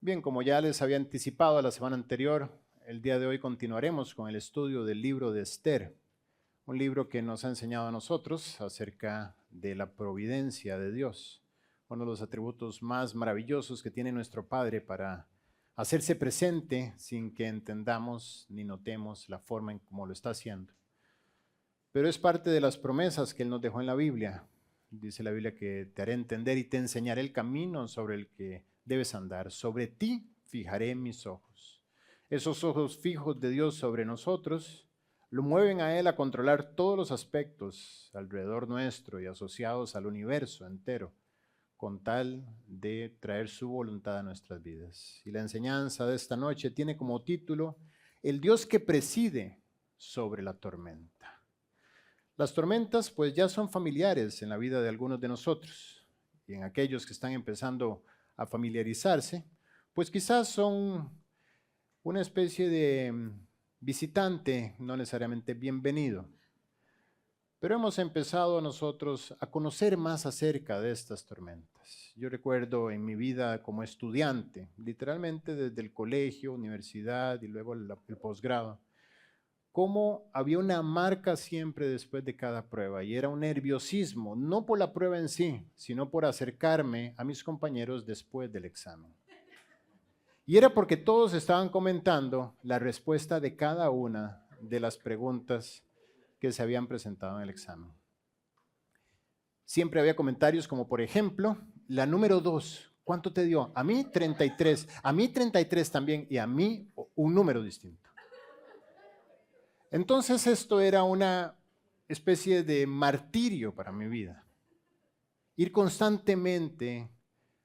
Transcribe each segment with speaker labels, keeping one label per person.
Speaker 1: Bien, como ya les había anticipado la semana anterior, el día de hoy continuaremos con el estudio del libro de Esther, un libro que nos ha enseñado a nosotros acerca de la providencia de Dios, uno de los atributos más maravillosos que tiene nuestro Padre para hacerse presente sin que entendamos ni notemos la forma en cómo lo está haciendo. Pero es parte de las promesas que Él nos dejó en la Biblia. Dice la Biblia que te haré entender y te enseñaré el camino sobre el que debes andar. Sobre ti fijaré mis ojos. Esos ojos fijos de Dios sobre nosotros lo mueven a Él a controlar todos los aspectos alrededor nuestro y asociados al universo entero, con tal de traer su voluntad a nuestras vidas. Y la enseñanza de esta noche tiene como título El Dios que preside sobre la tormenta. Las tormentas pues ya son familiares en la vida de algunos de nosotros y en aquellos que están empezando a familiarizarse, pues quizás son una especie de visitante, no necesariamente bienvenido. Pero hemos empezado nosotros a conocer más acerca de estas tormentas. Yo recuerdo en mi vida como estudiante, literalmente desde el colegio, universidad y luego el posgrado, cómo había una marca siempre después de cada prueba y era un nerviosismo, no por la prueba en sí, sino por acercarme a mis compañeros después del examen. Y era porque todos estaban comentando la respuesta de cada una de las preguntas que se habían presentado en el examen. Siempre había comentarios como, por ejemplo, la número 2, ¿cuánto te dio? A mí 33, a mí 33 también y a mí un número distinto. Entonces esto era una especie de martirio para mi vida. Ir constantemente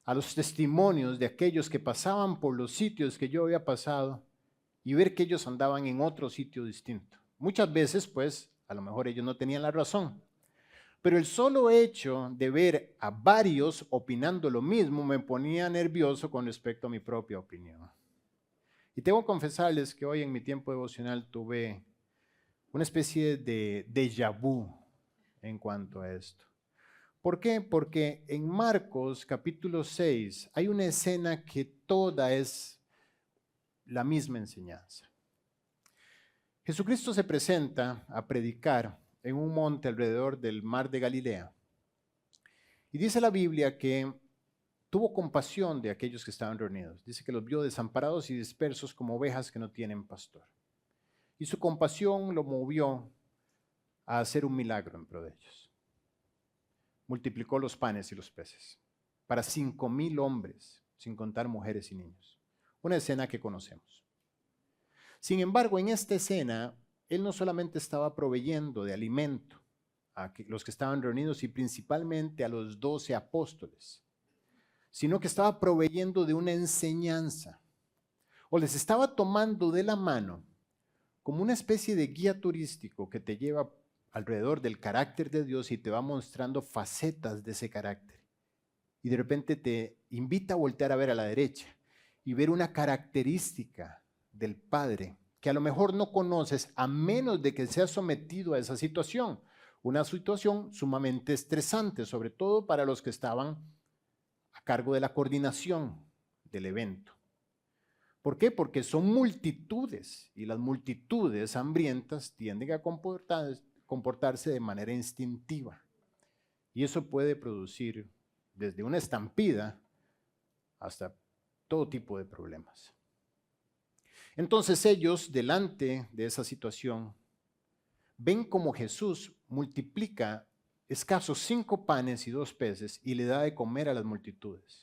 Speaker 1: a los testimonios de aquellos que pasaban por los sitios que yo había pasado y ver que ellos andaban en otro sitio distinto. Muchas veces, pues, a lo mejor ellos no tenían la razón. Pero el solo hecho de ver a varios opinando lo mismo me ponía nervioso con respecto a mi propia opinión. Y tengo que confesarles que hoy en mi tiempo devocional tuve una especie de déjà vu en cuanto a esto. ¿Por qué? Porque en Marcos capítulo 6 hay una escena que toda es la misma enseñanza. Jesucristo se presenta a predicar en un monte alrededor del mar de Galilea. Y dice la Biblia que tuvo compasión de aquellos que estaban reunidos. Dice que los vio desamparados y dispersos como ovejas que no tienen pastor. Y su compasión lo movió a hacer un milagro en pro de ellos. Multiplicó los panes y los peces para 5,000 hombres, sin contar mujeres y niños. Una escena que conocemos. Sin embargo, en esta escena, Él no solamente estaba proveyendo de alimento a los que estaban reunidos y principalmente a los 12 apóstoles, sino que estaba proveyendo de una enseñanza o les estaba tomando de la mano como una especie de guía turístico que te lleva alrededor del carácter de Dios y te va mostrando facetas de ese carácter. Y de repente te invita a voltear a ver a la derecha y ver una característica del Padre que a lo mejor no conoces a menos de que seas sometido a esa situación. Una situación sumamente estresante, sobre todo para los que estaban a cargo de la coordinación del evento. ¿Por qué? Porque son multitudes y las multitudes hambrientas tienden a comportarse de manera instintiva. Y eso puede producir desde una estampida hasta todo tipo de problemas. Entonces ellos, delante de esa situación, ven como Jesús multiplica escasos 5 panes y 2 peces y le da de comer a las multitudes.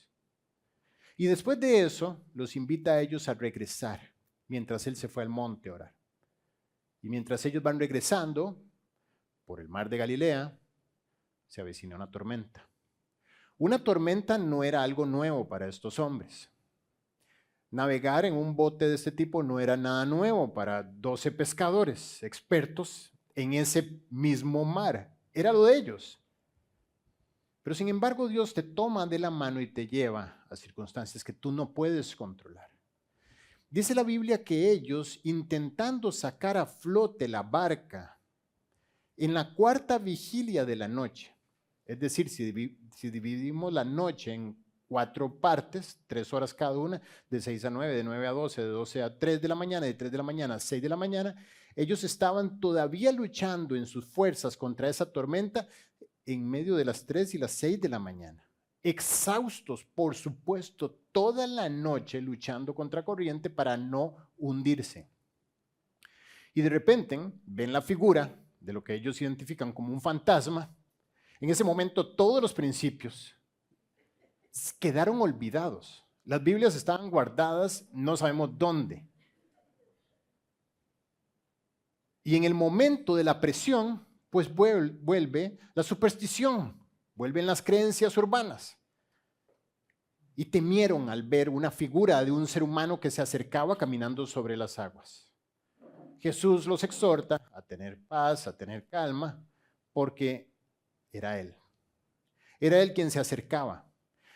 Speaker 1: Y después de eso, los invita a ellos a regresar, mientras Él se fue al monte a orar. Y mientras ellos van regresando por el mar de Galilea, se avecina una tormenta. Una tormenta no era algo nuevo para estos hombres. Navegar en un bote de este tipo no era nada nuevo para 12 pescadores expertos en ese mismo mar. Era lo de ellos. Pero sin embargo, Dios te toma de la mano y te lleva a circunstancias que tú no puedes controlar. Dice la Biblia que ellos, intentando sacar a flote la barca, en la 4ª vigilia de la noche, es decir, si dividimos la noche en 4 partes, 3 horas cada una, de 6 a 9, de 9 a 12, de 12 a 3 de la mañana, de 3 de la mañana a 6 de la mañana. Ellos estaban todavía luchando en sus fuerzas contra esa tormenta en medio de las 3 y las 6 de la mañana. Exhaustos, por supuesto, toda la noche luchando contra corriente para no hundirse. Y de repente ven la figura de lo que ellos identifican como un fantasma. En ese momento todos los principios quedaron olvidados. Las Biblias estaban guardadas, no sabemos dónde. Y en el momento de la presión, pues vuelve la superstición, vuelven las creencias urbanas. Y temieron al ver una figura de un ser humano que se acercaba caminando sobre las aguas. Jesús los exhorta a tener paz, a tener calma, porque era Él. Era Él quien se acercaba.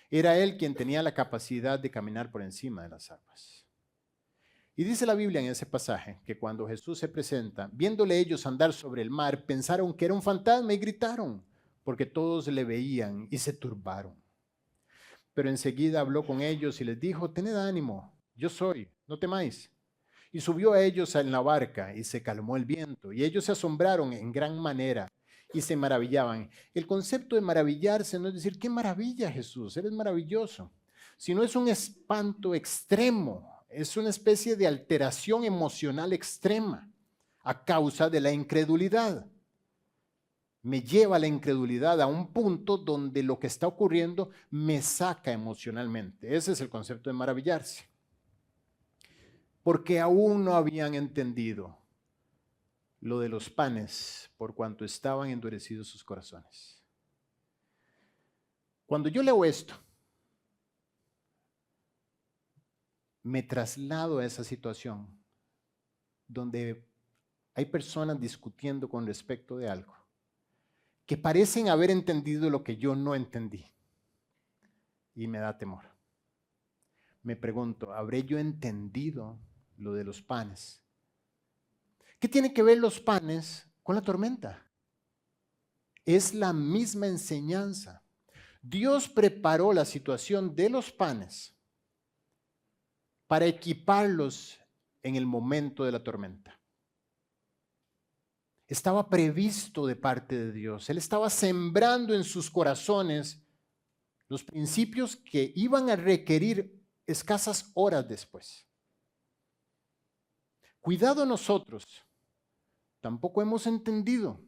Speaker 1: Era Él quien tenía la capacidad de caminar por encima de las aguas. Y dice la Biblia en ese pasaje que cuando Jesús se presenta, viéndole ellos andar sobre el mar, pensaron que era un fantasma y gritaron, porque todos le veían y se turbaron. Pero enseguida habló con ellos y les dijo, tened ánimo, yo soy, no temáis. Y subió a ellos en la barca y se calmó el viento, y ellos se asombraron en gran manera y se maravillaban. El concepto de maravillarse no es decir, qué maravilla Jesús, eres maravilloso, sino es un espanto extremo, es una especie de alteración emocional extrema a causa de la incredulidad. Me lleva la incredulidad a un punto donde lo que está ocurriendo me saca emocionalmente. Ese es el concepto de maravillarse. Porque aún no habían entendido lo de los panes por cuanto estaban endurecidos sus corazones. Cuando yo leo esto, me traslado a esa situación donde hay personas discutiendo con respecto de algo que parecen haber entendido lo que yo no entendí y me da temor. Me pregunto, ¿habré yo entendido lo de los panes? ¿Qué tiene que ver los panes con la tormenta? Es la misma enseñanza. Dios preparó la situación de los panes para equiparlos en el momento de la tormenta. Estaba previsto de parte de Dios. Él estaba sembrando en sus corazones los principios que iban a requerir escasas horas después. Cuidado nosotros, tampoco hemos entendido,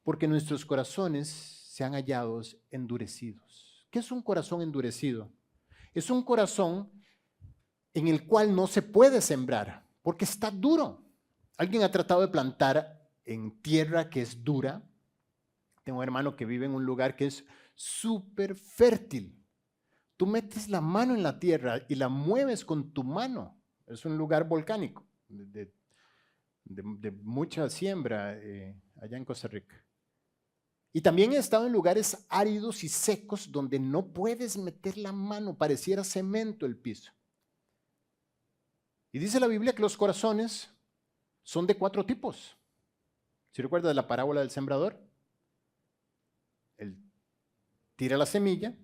Speaker 1: porque nuestros corazones se han hallado endurecidos. ¿Qué es un corazón endurecido? Es un corazón en el cual no se puede sembrar, porque está duro. ¿Alguien ha tratado de plantar en tierra que es dura? Tengo un hermano que vive en un lugar que es súper fértil. Tú metes la mano en la tierra y la mueves con tu mano. Es un lugar volcánico, de mucha siembra allá en Costa Rica. Y también he estado en lugares áridos y secos donde no puedes meter la mano, pareciera cemento el piso. Y dice la Biblia que los corazones son de 4 tipos. ¿Sí recuerdas la parábola del sembrador? Él tira la semilla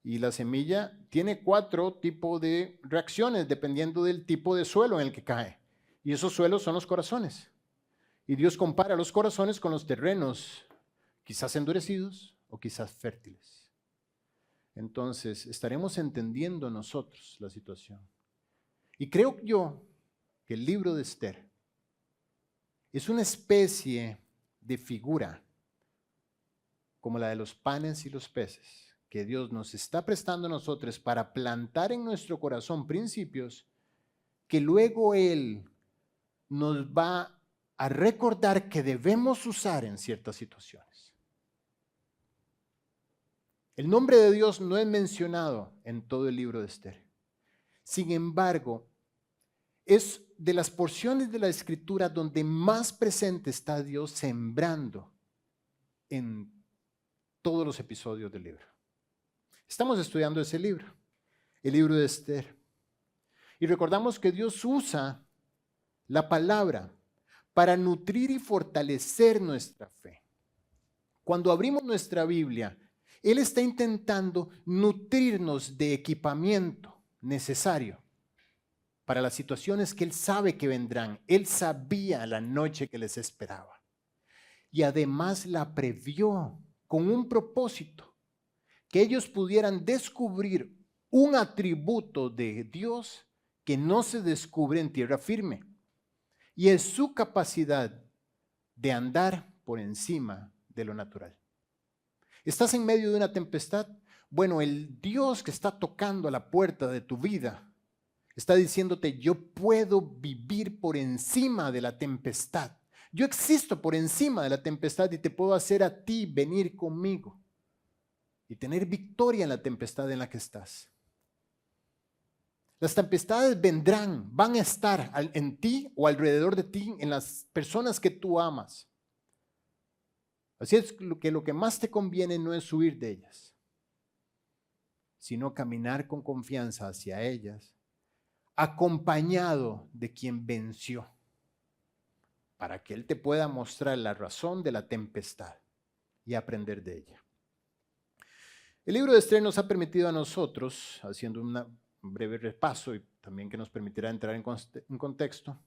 Speaker 1: y la semilla tiene 4 tipos de reacciones dependiendo del tipo de suelo en el que cae. Y esos suelos son los corazones. Y Dios compara los corazones con los terrenos, quizás endurecidos o quizás fértiles. Entonces, estaremos entendiendo nosotros la situación. Y creo yo que el libro de Esther es una especie de figura como la de los panes y los peces, que Dios nos está prestando a nosotros para plantar en nuestro corazón principios que luego Él nos va a recordar que debemos usar en ciertas situaciones. El nombre de Dios no es mencionado en todo el libro de Esther. Sin embargo, es de las porciones de la Escritura donde más presente está Dios sembrando en todos los episodios del libro. Estamos estudiando ese libro, el libro de Esther. Y recordamos que Dios usa la palabra para nutrir y fortalecer nuestra fe. Cuando abrimos nuestra Biblia Él está intentando nutrirnos de equipamiento necesario para las situaciones que Él sabe que vendrán. Él sabía la noche que les esperaba. Y además la previó con un propósito, que ellos pudieran descubrir un atributo de Dios que no se descubre en tierra firme. Y es su capacidad de andar por encima de lo natural. ¿Estás en medio de una tempestad? Bueno, el Dios que está tocando a la puerta de tu vida está diciéndote: yo puedo vivir por encima de la tempestad. Yo existo por encima de la tempestad y te puedo hacer a ti venir conmigo y tener victoria en la tempestad en la que estás. Las tempestades vendrán, van a estar en ti o alrededor de ti, en las personas que tú amas. Así es que lo que más te conviene no es huir de ellas, sino caminar con confianza hacia ellas, acompañado de quien venció, para que Él te pueda mostrar la razón de la tempestad y aprender de ella. El libro de Esther nos ha permitido a nosotros, haciendo un breve repaso y también que nos permitirá entrar en contexto,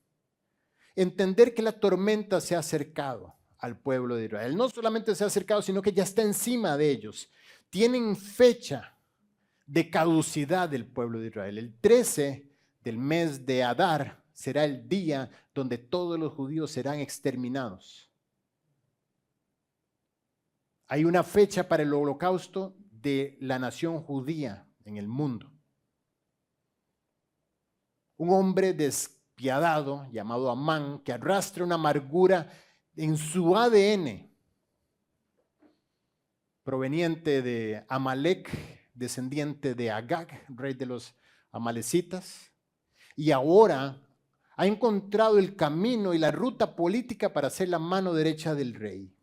Speaker 1: entender que la tormenta se ha acercado al pueblo de Israel. No solamente se ha acercado, sino que ya está encima de ellos. Tienen fecha de caducidad del pueblo de Israel. El 13 del mes de Adar será el día donde todos los judíos serán exterminados. Hay una fecha para el holocausto de la nación judía en el mundo. Un hombre despiadado llamado Amán, que arrastra una amargura en su ADN, proveniente de Amalek, descendiente de Agag, rey de los amalecitas, y ahora ha encontrado el camino y la ruta política para ser la mano derecha del rey.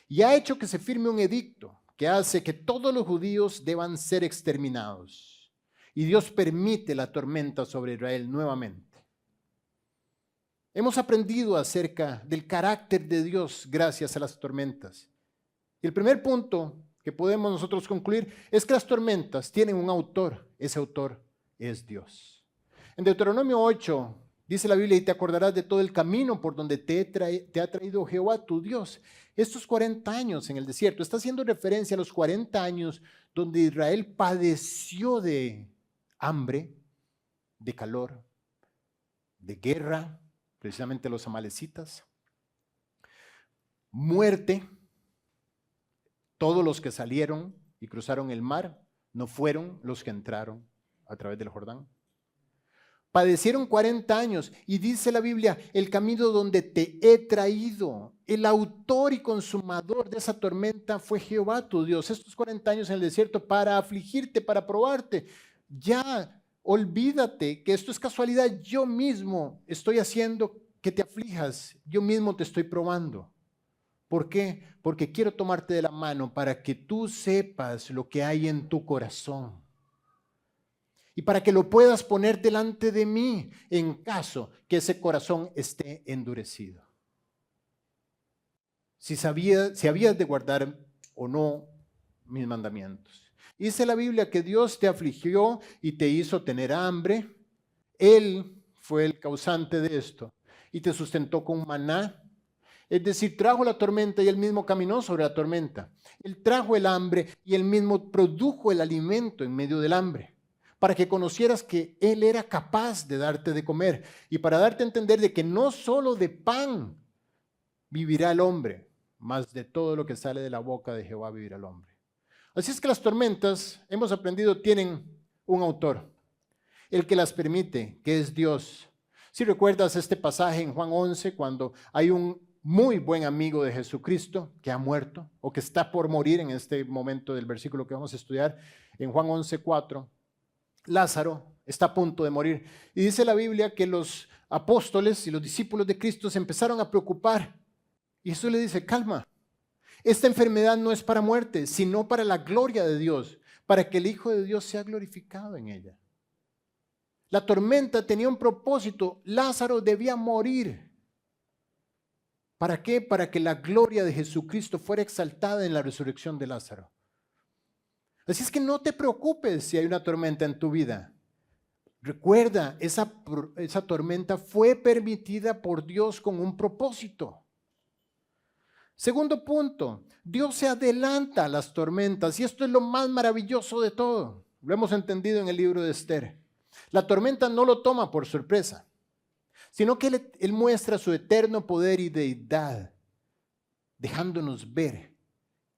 Speaker 1: Y ha hecho que se firme un edicto que hace que todos los judíos deban ser exterminados. Y Dios permite la tormenta sobre Israel nuevamente. Hemos aprendido acerca del carácter de Dios gracias a las tormentas. Y el primer punto que podemos nosotros concluir es que las tormentas tienen un autor. Ese autor es Dios. En Deuteronomio 8 dice la Biblia: y te acordarás de todo el camino por donde te ha traído Jehová tu Dios. Estos 40 años en el desierto, está haciendo referencia a los 40 años donde Israel padeció de hambre, de calor, de guerra, precisamente los amalecitas, muerte. Todos los que salieron y cruzaron el mar no fueron los que entraron a través del Jordán. Padecieron 40 años y dice la Biblia: el camino donde te he traído. El autor y consumador de esa tormenta fue Jehová tu Dios. Estos 40 años en el desierto para afligirte, para probarte. Ya, olvídate que esto es casualidad. Yo mismo estoy haciendo que te aflijas. Yo mismo te estoy probando. ¿Por qué? Porque quiero tomarte de la mano para que tú sepas lo que hay en tu corazón. Y para que lo puedas poner delante de mí en caso que ese corazón esté endurecido. Si habías de guardar o no mis mandamientos. Dice la Biblia que Dios te afligió y te hizo tener hambre. Él fue el causante de esto y te sustentó con maná. Es decir, trajo la tormenta y Él mismo caminó sobre la tormenta. Él trajo el hambre y Él mismo produjo el alimento en medio del hambre, para que conocieras que Él era capaz de darte de comer y para darte a entender de que no solo de pan vivirá el hombre, mas de todo lo que sale de la boca de Jehová vivirá el hombre. Así es que las tormentas, hemos aprendido, tienen un autor, el que las permite, que es Dios. Si recuerdas este pasaje en Juan 11, cuando hay un muy buen amigo de Jesucristo que ha muerto o que está por morir en este momento del versículo que vamos a estudiar en Juan 11:4. Lázaro está a punto de morir y dice la Biblia que los apóstoles y los discípulos de Cristo se empezaron a preocupar y Jesús le dice: calma, esta enfermedad no es para muerte, sino para la gloria de Dios, para que el Hijo de Dios sea glorificado en ella. La tormenta tenía un propósito: Lázaro debía morir. ¿Para qué? Para que la gloria de Jesucristo fuera exaltada en la resurrección de Lázaro. Así es que no te preocupes si hay una tormenta en tu vida. Recuerda, esa tormenta fue permitida por Dios con un propósito. Segundo punto, Dios se adelanta a las tormentas y esto es lo más maravilloso de todo. Lo hemos entendido en el libro de Esther. La tormenta no lo toma por sorpresa, sino que él muestra su eterno poder y deidad, dejándonos ver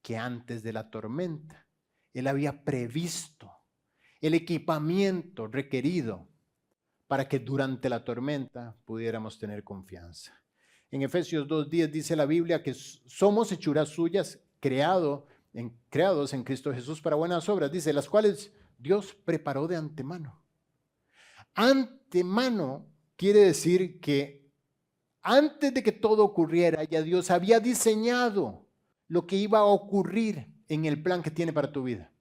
Speaker 1: que antes de la tormenta, Él había previsto el equipamiento requerido para que durante la tormenta pudiéramos tener confianza. En Efesios 2:10 dice la Biblia que somos hechuras suyas, creados en Cristo Jesús para buenas obras, dice, las cuales Dios preparó de antemano. Antemano quiere decir que antes de que todo ocurriera, ya Dios había diseñado lo que iba a ocurrir en el plan que tiene para tu vida,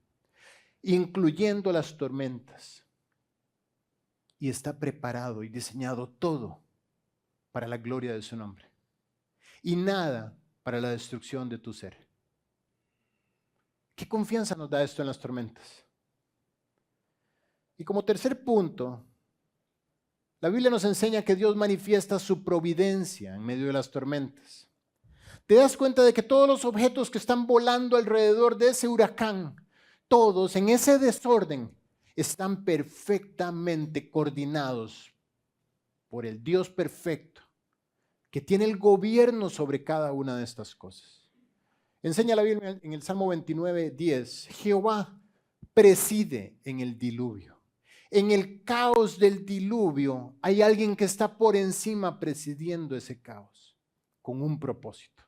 Speaker 1: incluyendo las tormentas. Y está preparado y diseñado todo para la gloria de su nombre. Y nada para la destrucción de tu ser. ¿Qué confianza nos da esto en las tormentas? Y como tercer punto, la Biblia nos enseña que Dios manifiesta su providencia en medio de las tormentas. Te das cuenta de que todos los objetos que están volando alrededor de ese huracán, todos en ese desorden, están perfectamente coordinados por el Dios perfecto que tiene el gobierno sobre cada una de estas cosas. Enseña la Biblia en el Salmo 29:10, Jehová preside en el diluvio. En el caos del diluvio hay alguien que está por encima presidiendo ese caos con un propósito.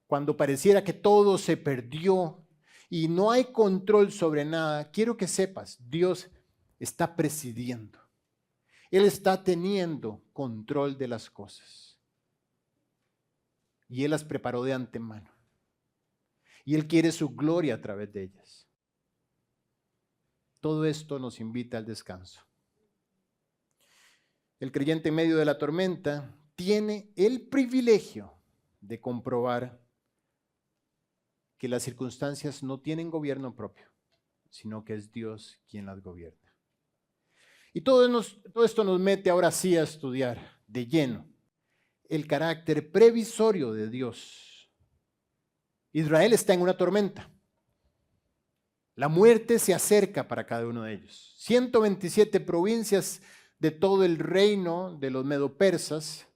Speaker 1: Cuando pareciera que todo se perdió y no hay control sobre nada, quiero que sepas, Dios está presidiendo. Él está teniendo control de las cosas. Y Él las preparó de antemano. Y Él quiere su gloria a través de ellas. Todo esto nos invita al descanso. El creyente en medio de la tormenta tiene el privilegio de comprobar que las circunstancias no tienen gobierno propio, sino que es Dios quien las gobierna. Y todo esto nos mete ahora sí a estudiar de lleno el carácter previsorio de Dios. Israel está en una tormenta. La muerte se acerca para cada uno de ellos. 127 provincias de todo el reino de los medo-persas,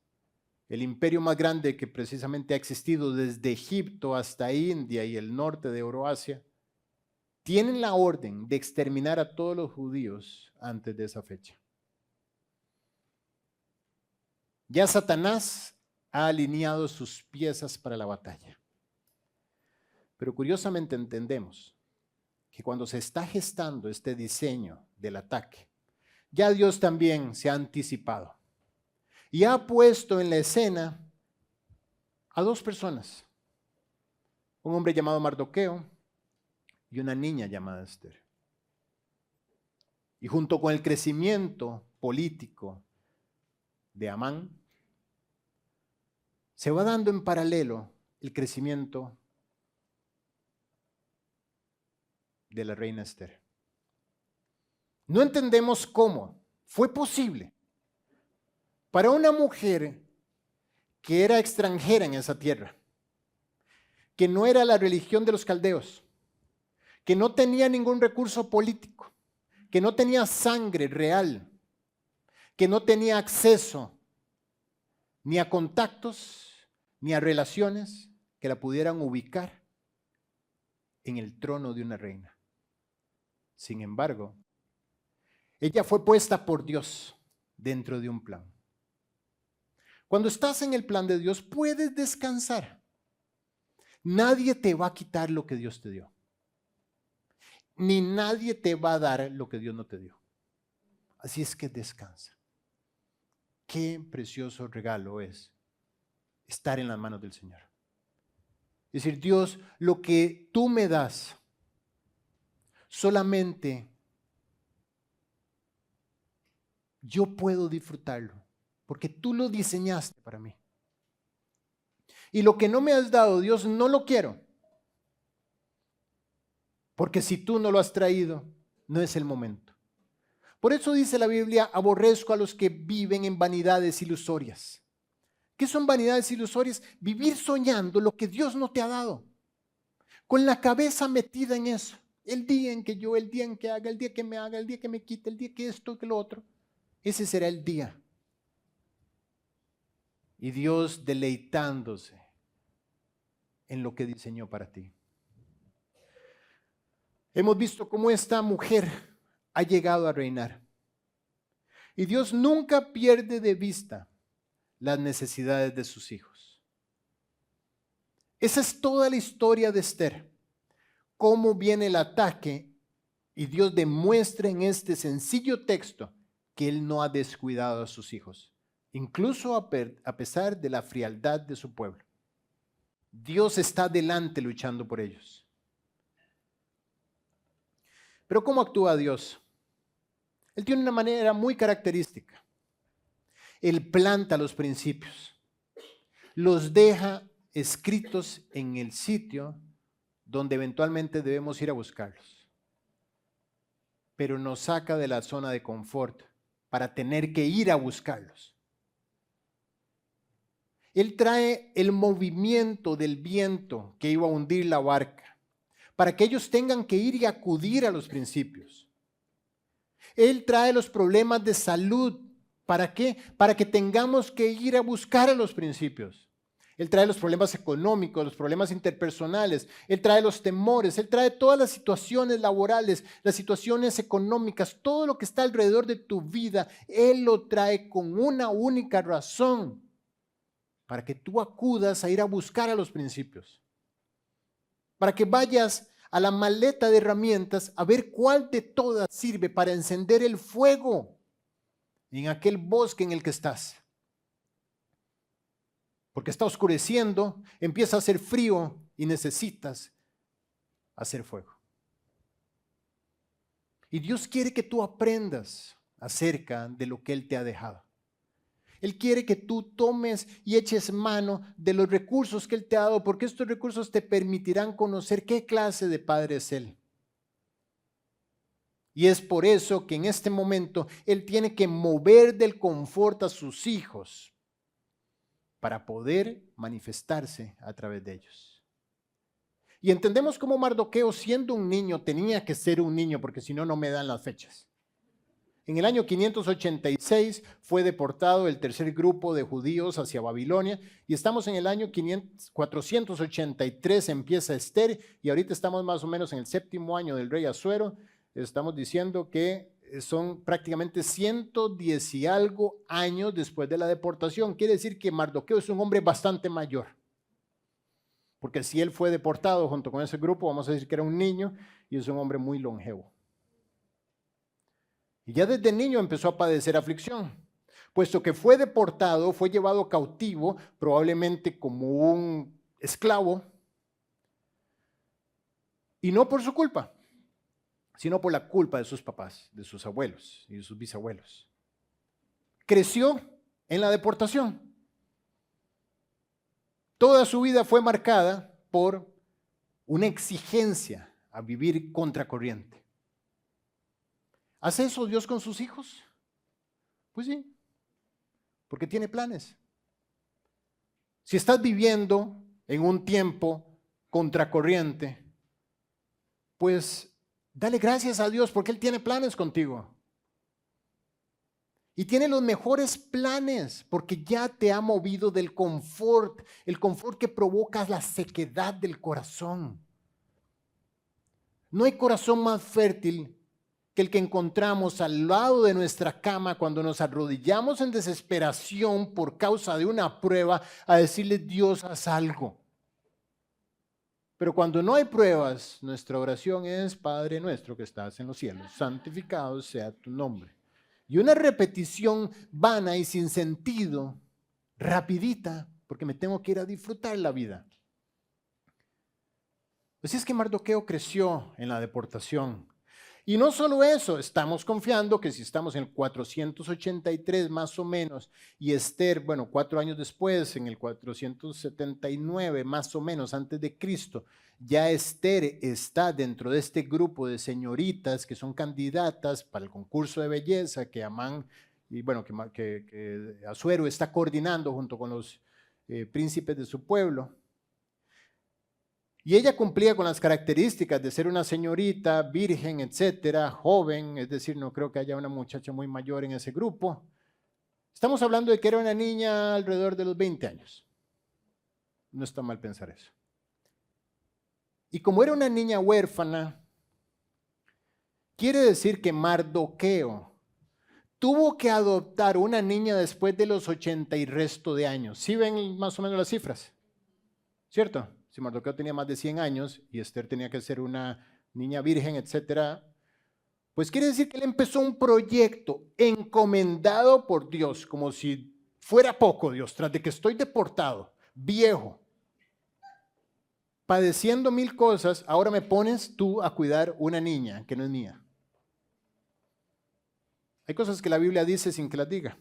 Speaker 1: el imperio más grande que precisamente ha existido desde Egipto hasta India y el norte de Euroasia, tienen la orden de exterminar a todos los judíos antes de esa fecha. Ya Satanás ha alineado sus piezas para la batalla. Pero curiosamente entendemos que cuando se está gestando este diseño del ataque, ya Dios también se ha anticipado y ha puesto en la escena a dos personas, un hombre llamado Mardoqueo y una niña llamada Esther. Y junto con el crecimiento político de Amán, se va dando en paralelo el crecimiento de la reina Esther. No entendemos cómo fue posible para una mujer que era extranjera en esa tierra, que no era la religión de los caldeos, que no tenía ningún recurso político, que no tenía sangre real, que no tenía acceso ni a contactos, ni a relaciones que la pudieran ubicar en el trono de una reina. Sin embargo, ella fue puesta por Dios dentro de un plan. Cuando estás en el plan de Dios, puedes descansar. Nadie te va a quitar lo que Dios te dio. Ni nadie te va a dar lo que Dios no te dio. Así es que descansa. Qué precioso regalo es estar en las manos del Señor. Es decir, Dios, lo que tú me das, solamente yo puedo disfrutarlo, porque tú lo diseñaste para mí. Y lo que no me has dado, Dios, no lo quiero, porque si tú no lo has traído, no es el momento. Por eso dice la Biblia, aborrezco a los que viven en vanidades ilusorias. ¿Qué son vanidades ilusorias? Vivir soñando lo que Dios no te ha dado, con la cabeza metida en eso. El día en que yo, el día en que haga, el día que me haga, el día que me quite, el día que esto, que lo otro. Ese será el día. Y Dios deleitándose en lo que diseñó para ti. Hemos visto cómo esta mujer ha llegado a reinar. Y Dios nunca pierde de vista las necesidades de sus hijos. Esa es toda la historia de Esther. Cómo viene el ataque y Dios demuestra en este sencillo texto que Él no ha descuidado a sus hijos, incluso a pesar de la frialdad de su pueblo. Dios está delante luchando por ellos. Pero ¿cómo actúa Dios? Él tiene una manera muy característica. Él planta los principios, los deja escritos en el sitio donde eventualmente debemos ir a buscarlos. Pero nos saca de la zona de confort para tener que ir a buscarlos. Él trae el movimiento del viento que iba a hundir la barca, para que ellos tengan que ir y acudir a los principios. Él trae los problemas de salud. ¿Para qué? Para que tengamos que ir a buscar a los principios. Él trae los problemas económicos, los problemas interpersonales, Él trae los temores, Él trae todas las situaciones laborales, las situaciones económicas, todo lo que está alrededor de tu vida, Él lo trae con una única razón, para que tú acudas a ir a buscar a los principios, para que vayas a la maleta de herramientas a ver cuál de todas sirve para encender el fuego en aquel bosque en el que estás. Porque está oscureciendo, empieza a hacer frío y necesitas hacer fuego. Y Dios quiere que tú aprendas acerca de lo que Él te ha dejado. Él quiere que tú tomes y eches mano de los recursos que Él te ha dado, porque estos recursos te permitirán conocer qué clase de Padre es Él. Y es por eso que en este momento Él tiene que mover del confort a sus hijos para poder manifestarse a través de ellos. Y entendemos cómo Mardoqueo, siendo un niño, tenía que ser un niño, porque si no, no me dan las fechas. En el año 586 fue deportado el tercer grupo de judíos hacia Babilonia y estamos en el año 483, empieza Esther y ahorita estamos más o menos en el 7º año del rey Asuero. Estamos diciendo que son prácticamente 110 y algo años después de la deportación. Quiere decir que Mardoqueo es un hombre bastante mayor. Porque si él fue deportado junto con ese grupo, vamos a decir que era un niño y es un hombre muy longevo. Y ya desde niño empezó a padecer aflicción. Puesto que fue deportado, fue llevado cautivo, probablemente como un esclavo. Y no por su culpa, sino por la culpa de sus papás, de sus abuelos y de sus bisabuelos. Creció en la deportación. Toda su vida fue marcada por una exigencia a vivir contracorriente. ¿Hace eso Dios con sus hijos? Pues sí, porque tiene planes. Si estás viviendo en un tiempo contracorriente, pues dale gracias a Dios porque Él tiene planes contigo. Y tiene los mejores planes porque ya te ha movido del confort, el confort que provoca la sequedad del corazón. No hay corazón más fértil que el que encontramos al lado de nuestra cama cuando nos arrodillamos en desesperación por causa de una prueba a decirle: Dios, haz algo. Pero cuando no hay pruebas, nuestra oración es: Padre nuestro que estás en los cielos, santificado sea tu nombre. Y una repetición vana y sin sentido, rapidita, porque me tengo que ir a disfrutar la vida. Así es que Mardoqueo creció en la deportación. Y no solo eso, estamos confiando que si estamos en el 483 más o menos, y Esther, bueno, 4 años después, en el 479 más o menos antes de Cristo, ya Esther está dentro de este grupo de señoritas que son candidatas para el concurso de belleza que Amán, y bueno, que Asuero está coordinando junto con los príncipes de su pueblo. Y ella cumplía con las características de ser una señorita, virgen, etcétera, joven, es decir, no creo que haya una muchacha muy mayor en ese grupo. Estamos hablando de que era una niña alrededor de los 20 años. No está mal pensar eso. Y como era una niña huérfana, quiere decir que Mardoqueo tuvo que adoptar una niña después de los 80 y resto de años. ¿Sí ven más o menos las cifras? ¿Cierto? Si Mardoqueo tenía más de 100 años y Esther tenía que ser una niña virgen, etcétera, pues quiere decir que él empezó un proyecto encomendado por Dios, como si fuera poco, Dios, tras de que estoy deportado, viejo, padeciendo mil cosas, ahora me pones tú a cuidar una niña que no es mía. Hay cosas que la Biblia dice sin que las diga.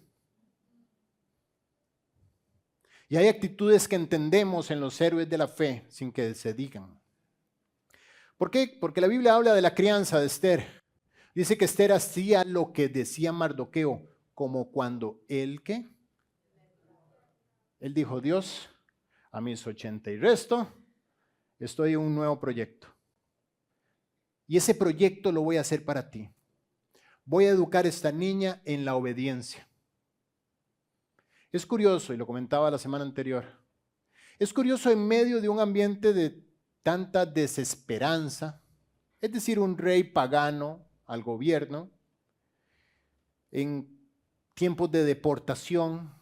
Speaker 1: Y hay actitudes que entendemos en los héroes de la fe sin que se digan. ¿Por qué? Porque la Biblia habla de la crianza de Esther. Dice que Esther hacía lo que decía Mardoqueo, como cuando él, ¿qué? Él dijo, Dios, a mis 80 y resto, estoy en un nuevo proyecto. Y ese proyecto lo voy a hacer para ti. Voy a educar a esta niña en la obediencia. Es curioso, y lo comentaba la semana anterior, es curioso en medio de un ambiente de tanta desesperanza, es decir, un rey pagano al gobierno, en tiempos de deportación,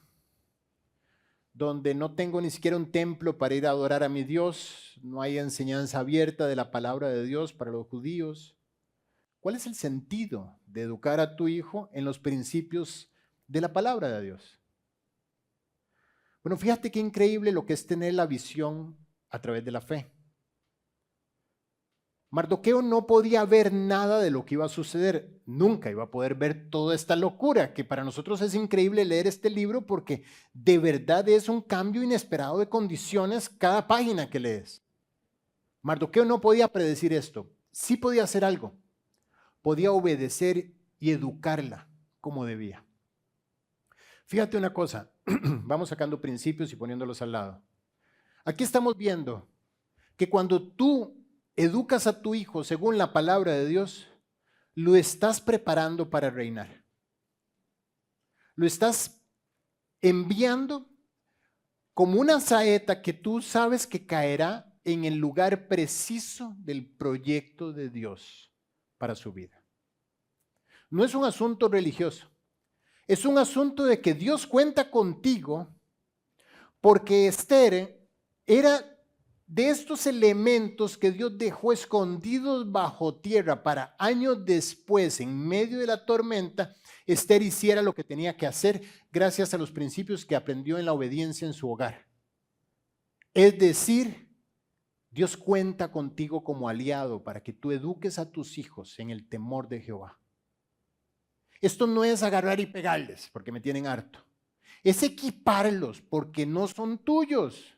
Speaker 1: donde no tengo ni siquiera un templo para ir a adorar a mi Dios, no hay enseñanza abierta de la palabra de Dios para los judíos. ¿Cuál es el sentido de educar a tu hijo en los principios de la palabra de Dios? Bueno, fíjate qué increíble lo que es tener la visión a través de la fe. Mardoqueo no podía ver nada de lo que iba a suceder, nunca iba a poder ver toda esta locura, que para nosotros es increíble leer este libro porque de verdad es un cambio inesperado de condiciones cada página que lees. Mardoqueo no podía predecir esto, sí podía hacer algo, podía obedecer y educarla como debía. Fíjate una cosa, vamos sacando principios y poniéndolos al lado. Aquí estamos viendo que cuando tú educas a tu hijo según la palabra de Dios, lo estás preparando para reinar. Lo estás enviando como una saeta que tú sabes que caerá en el lugar preciso del proyecto de Dios para su vida. No es un asunto religioso. Es un asunto de que Dios cuenta contigo porque Esther era de estos elementos que Dios dejó escondidos bajo tierra para años después, en medio de la tormenta, Esther hiciera lo que tenía que hacer gracias a los principios que aprendió en la obediencia en su hogar. Es decir, Dios cuenta contigo como aliado para que tú eduques a tus hijos en el temor de Jehová. Esto no es agarrar y pegarles porque me tienen harto. Es equiparlos porque no son tuyos.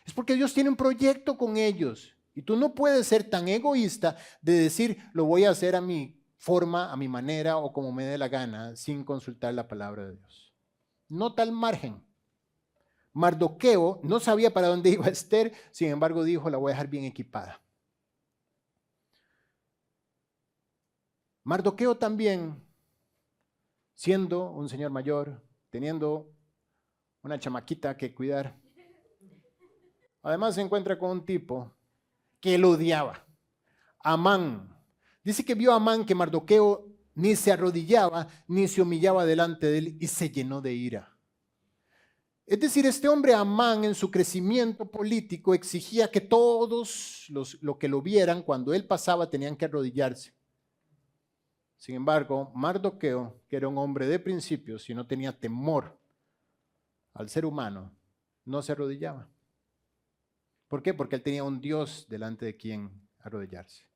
Speaker 1: Es porque Dios tiene un proyecto con ellos. Y tú no puedes ser tan egoísta de decir, lo voy a hacer a mi forma, a mi manera o como me dé la gana, sin consultar la palabra de Dios. Nota el margen. Mardoqueo no sabía para dónde iba Esther, sin embargo dijo, la voy a dejar bien equipada. Mardoqueo también, siendo un señor mayor, teniendo una chamaquita que cuidar, además se encuentra con un tipo que lo odiaba, Amán. Dice que vio a Amán que Mardoqueo ni se arrodillaba ni se humillaba delante de él y se llenó de ira. Es decir, este hombre Amán en su crecimiento político exigía que todos los que lo vieran cuando él pasaba tenían que arrodillarse. Sin embargo, Mardoqueo, que era un hombre de principios y no tenía temor al ser humano, no se arrodillaba. ¿Por qué? Porque él tenía un Dios delante de quien arrodillarse.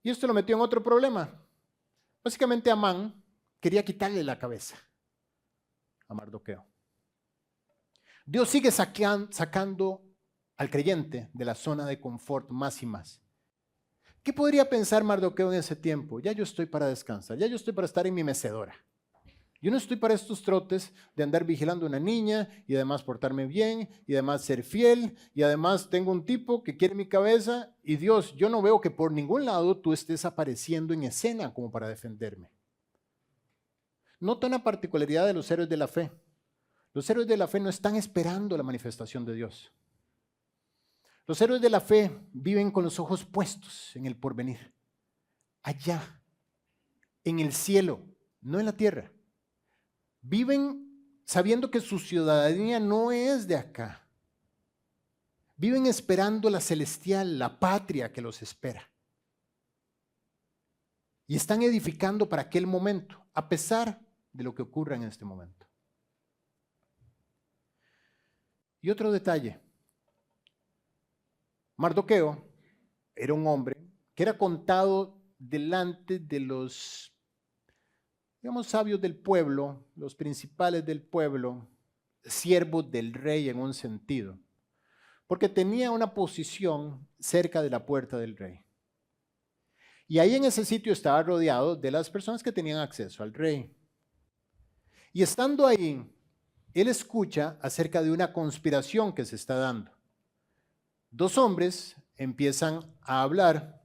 Speaker 1: Y esto lo metió en otro problema. Básicamente Amán quería quitarle la cabeza a Mardoqueo. Dios sigue sacando al creyente de la zona de confort más y más. ¿Qué podría pensar Mardoqueo en ese tiempo? Ya yo estoy para descansar, ya yo estoy para estar en mi mecedora. Yo no estoy para estos trotes de andar vigilando a una niña y además portarme bien y además ser fiel y además tengo un tipo que quiere mi cabeza y Dios, yo no veo que por ningún lado tú estés apareciendo en escena como para defenderme. Nota una particularidad de los héroes de la fe. Los héroes de la fe no están esperando la manifestación de Dios. Los héroes de la fe viven con los ojos puestos en el porvenir, allá, en el cielo, no en la tierra. Viven sabiendo que su ciudadanía no es de acá. Viven esperando la celestial, la patria que los espera. Y están edificando para aquel momento, a pesar de lo que ocurra en este momento. Y otro detalle. Mardoqueo era un hombre que era contado delante de los, digamos, sabios del pueblo, los principales del pueblo, siervos del rey en un sentido, porque tenía una posición cerca de la puerta del rey. Y ahí en ese sitio estaba rodeado de las personas que tenían acceso al rey. Y estando ahí, él escucha acerca de una conspiración que se está dando. Dos hombres empiezan a hablar,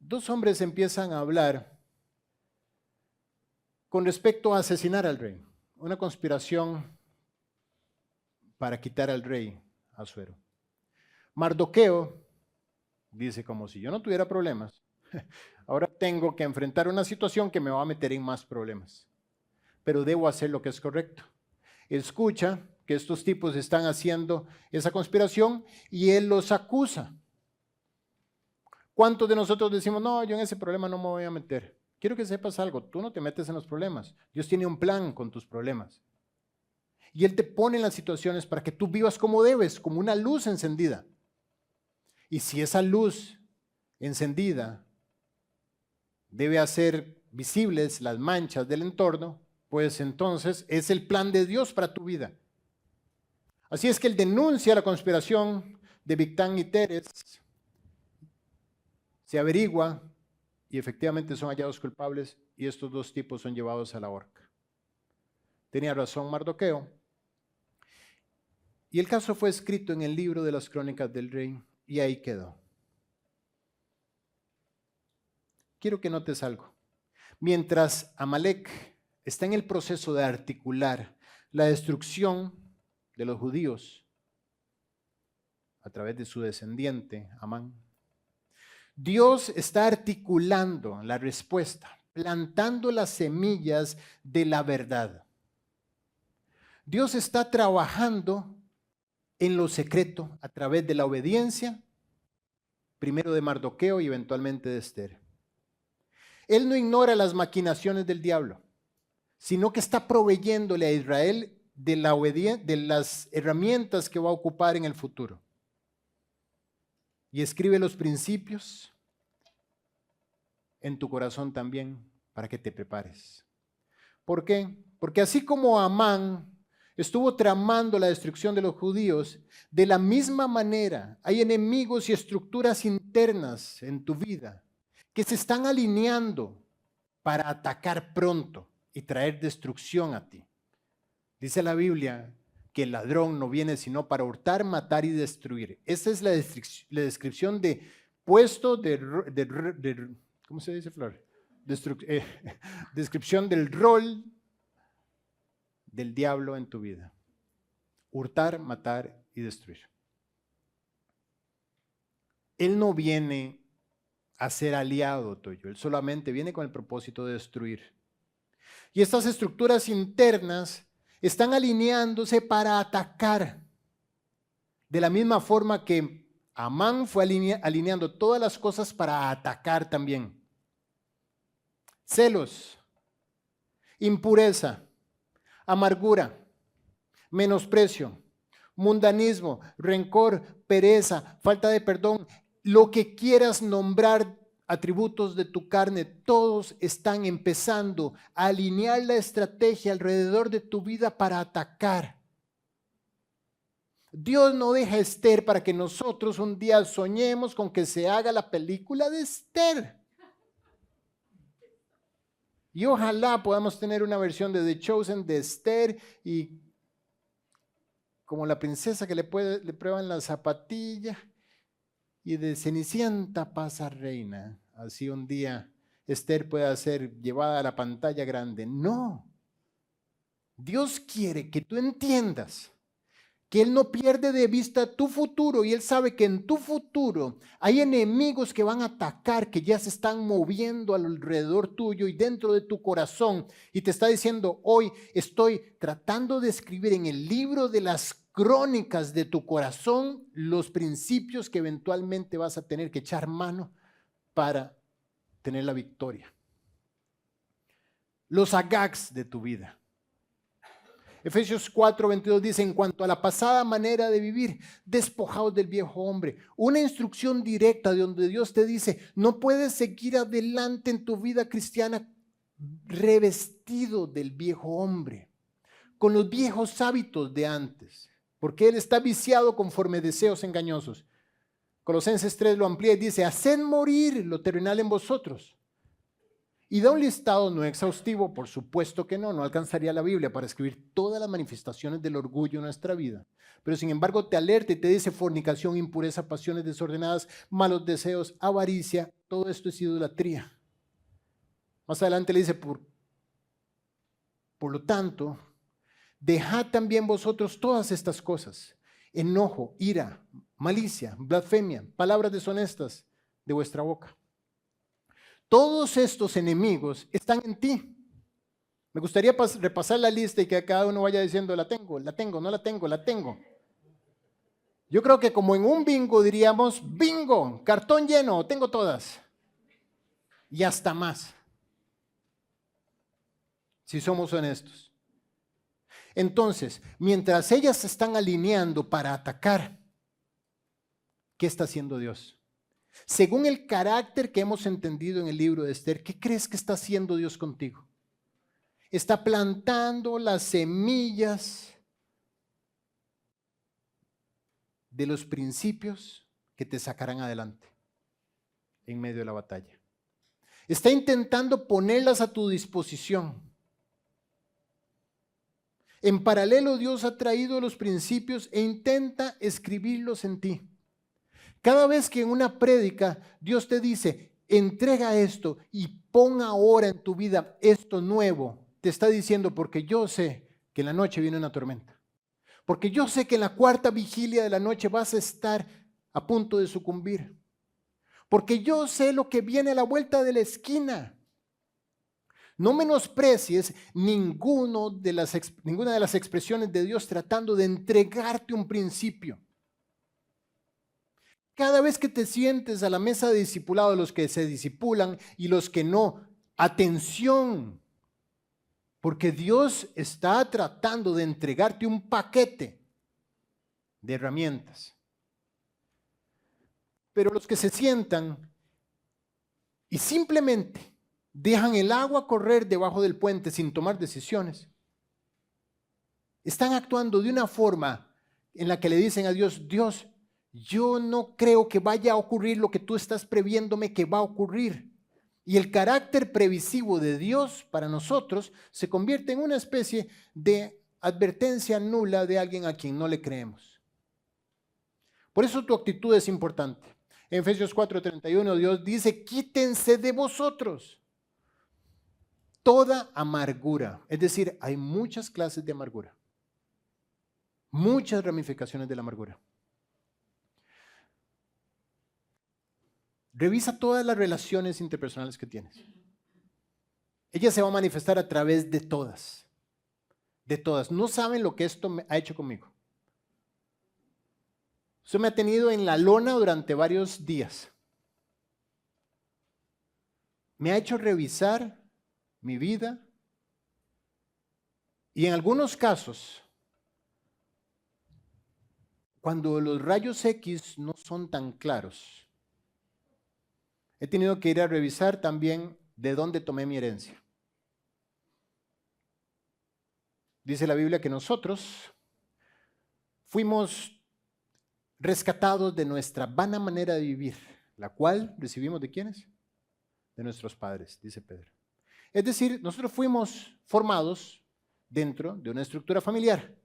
Speaker 1: Dos hombres empiezan a hablar con respecto a asesinar al rey, una conspiración para quitar al rey Asuero. Mardoqueo dice como si yo no tuviera problemas, ahora tengo que enfrentar una situación que me va a meter en más problemas, pero debo hacer lo que es correcto. Escucha que estos tipos están haciendo esa conspiración y él los acusa. ¿Cuántos de nosotros decimos, no, yo en ese problema no me voy a meter? Quiero que sepas algo, tú no te metes en los problemas. Dios tiene un plan con tus problemas. Y Él te pone en las situaciones para que tú vivas como debes, como una luz encendida. Y si esa luz encendida debe hacer visibles las manchas del entorno, pues entonces es el plan de Dios para tu vida. Así es que Él denuncia la conspiración de Bigtán y Teres, se averigua y efectivamente son hallados culpables y estos dos tipos son llevados a la horca. Tenía razón Mardoqueo. Y el caso fue escrito en el libro de las crónicas del rey y ahí quedó. Quiero que notes algo. Mientras Amalek está en el proceso de articular la destrucción de los judíos a través de su descendiente, Amán, Dios está articulando la respuesta, plantando las semillas de la verdad. Dios está trabajando en lo secreto a través de la obediencia, primero de Mardoqueo y eventualmente de Esther. Él no ignora las maquinaciones del diablo, sino que está proveyéndole a Israel de las herramientas que va a ocupar en el futuro. Y escribe los principios en tu corazón también para que te prepares. ¿Por qué? Porque así como Amán estuvo tramando la destrucción de los judíos, de la misma manera hay enemigos y estructuras internas en tu vida que se están alineando para atacar pronto y traer destrucción a ti. Dice la Biblia que el ladrón no viene sino para hurtar, matar y destruir. Esa es la descripción de puesto ¿cómo se dice, Flor? Descripción del rol del diablo en tu vida. Hurtar, matar y destruir. Él no viene a ser aliado tuyo, él solamente viene con el propósito de destruir. Y estas estructuras internas están alineándose para atacar. De la misma forma que Amán fue alineando todas las cosas para atacar también. Celos, impureza, amargura, menosprecio, mundanismo, rencor, pereza, falta de perdón, lo que quieras nombrar, atributos de tu carne, todos están empezando a alinear la estrategia alrededor de tu vida para atacar. Dios no deja a Esther para que nosotros un día soñemos con que se haga la película de Esther. Y ojalá podamos tener una versión de The Chosen de Esther y como la princesa que le prueban la zapatilla y de Cenicienta pasa reina. Así un día Esther pueda ser llevada a la pantalla grande. No. Dios quiere que tú entiendas que Él no pierde de vista tu futuro y Él sabe que en tu futuro hay enemigos que van a atacar, que ya se están moviendo alrededor tuyo y dentro de tu corazón y te está diciendo, hoy estoy tratando de escribir en el libro de las crónicas de tu corazón los principios que eventualmente vas a tener que echar mano para tener la victoria. Los agags de tu vida. Efesios 4:22 dice, en cuanto a la pasada manera de vivir, despojados del viejo hombre. Una instrucción directa de donde Dios te dice, no puedes seguir adelante en tu vida cristiana revestido del viejo hombre, con los viejos hábitos de antes, porque él está viciado conforme deseos engañosos. Colosenses 3 lo amplía y dice, haced morir lo terrenal en vosotros. Y da un listado no exhaustivo, por supuesto que no alcanzaría la Biblia para escribir todas las manifestaciones del orgullo en nuestra vida. Pero sin embargo te alerta y te dice fornicación, impureza, pasiones desordenadas, malos deseos, avaricia, todo esto es idolatría. Más adelante le dice, por lo tanto, dejad también vosotros todas estas cosas, enojo, ira, malicia, blasfemia, palabras deshonestas de vuestra boca. Todos estos enemigos están en ti. Me gustaría repasar la lista y que cada uno vaya diciendo, la tengo, no la tengo, la tengo. Yo creo que como en un bingo diríamos, bingo, cartón lleno, tengo todas. Y hasta más, si somos honestos. Entonces, mientras ellas se están alineando para atacar, ¿qué está haciendo Dios? Según el carácter que hemos entendido en el libro de Esther, ¿qué crees que está haciendo Dios contigo? Está plantando las semillas de los principios que te sacarán adelante en medio de la batalla. Está intentando ponerlas a tu disposición. En paralelo, Dios ha traído los principios e intenta escribirlos en ti. Cada vez que en una prédica Dios te dice, entrega esto y pon ahora en tu vida esto nuevo, te está diciendo, porque yo sé que en la noche viene una tormenta. Porque yo sé que en la cuarta vigilia de la noche vas a estar a punto de sucumbir. Porque yo sé lo que viene a la vuelta de la esquina. No menosprecies ninguna de las expresiones de Dios tratando de entregarte un principio. Cada vez que te sientes a la mesa de discipulado, los que se discipulan y los que no, atención, porque Dios está tratando de entregarte un paquete de herramientas. Pero los que se sientan y simplemente dejan el agua correr debajo del puente sin tomar decisiones, están actuando de una forma en la que le dicen a Dios, Dios, yo no creo que vaya a ocurrir lo que tú estás previéndome que va a ocurrir. Y el carácter previsivo de Dios para nosotros se convierte en una especie de advertencia nula de alguien a quien no le creemos. Por eso tu actitud es importante. En Efesios 4:31 Dios dice, quítense de vosotros toda amargura. Es decir, hay muchas clases de amargura. Muchas ramificaciones de la amargura. Revisa todas las relaciones interpersonales que tienes. Ella se va a manifestar a través de todas. De todas. No saben lo que esto ha hecho conmigo. Eso me ha tenido en la lona durante varios días. Me ha hecho revisar mi vida Y en algunos casos, cuando los rayos X no son tan claros, he tenido que ir a revisar también de dónde tomé mi herencia. Dice la Biblia que nosotros fuimos rescatados de nuestra vana manera de vivir, la cual recibimos ¿de quiénes? De nuestros padres, dice Pedro. Es decir, nosotros fuimos formados dentro de una estructura familiar,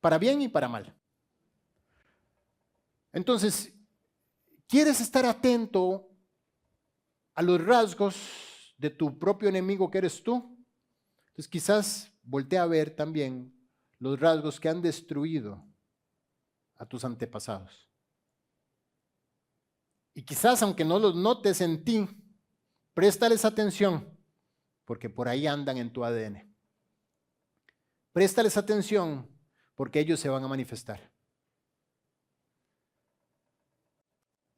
Speaker 1: para bien y para mal. Entonces, ¿quieres estar atento a los rasgos de tu propio enemigo que eres tú? Entonces quizás voltea a ver también los rasgos que han destruido a tus antepasados. Y quizás, aunque no los notes en ti, préstales atención, porque por ahí andan en tu ADN. Préstales atención, porque ellos se van a manifestar.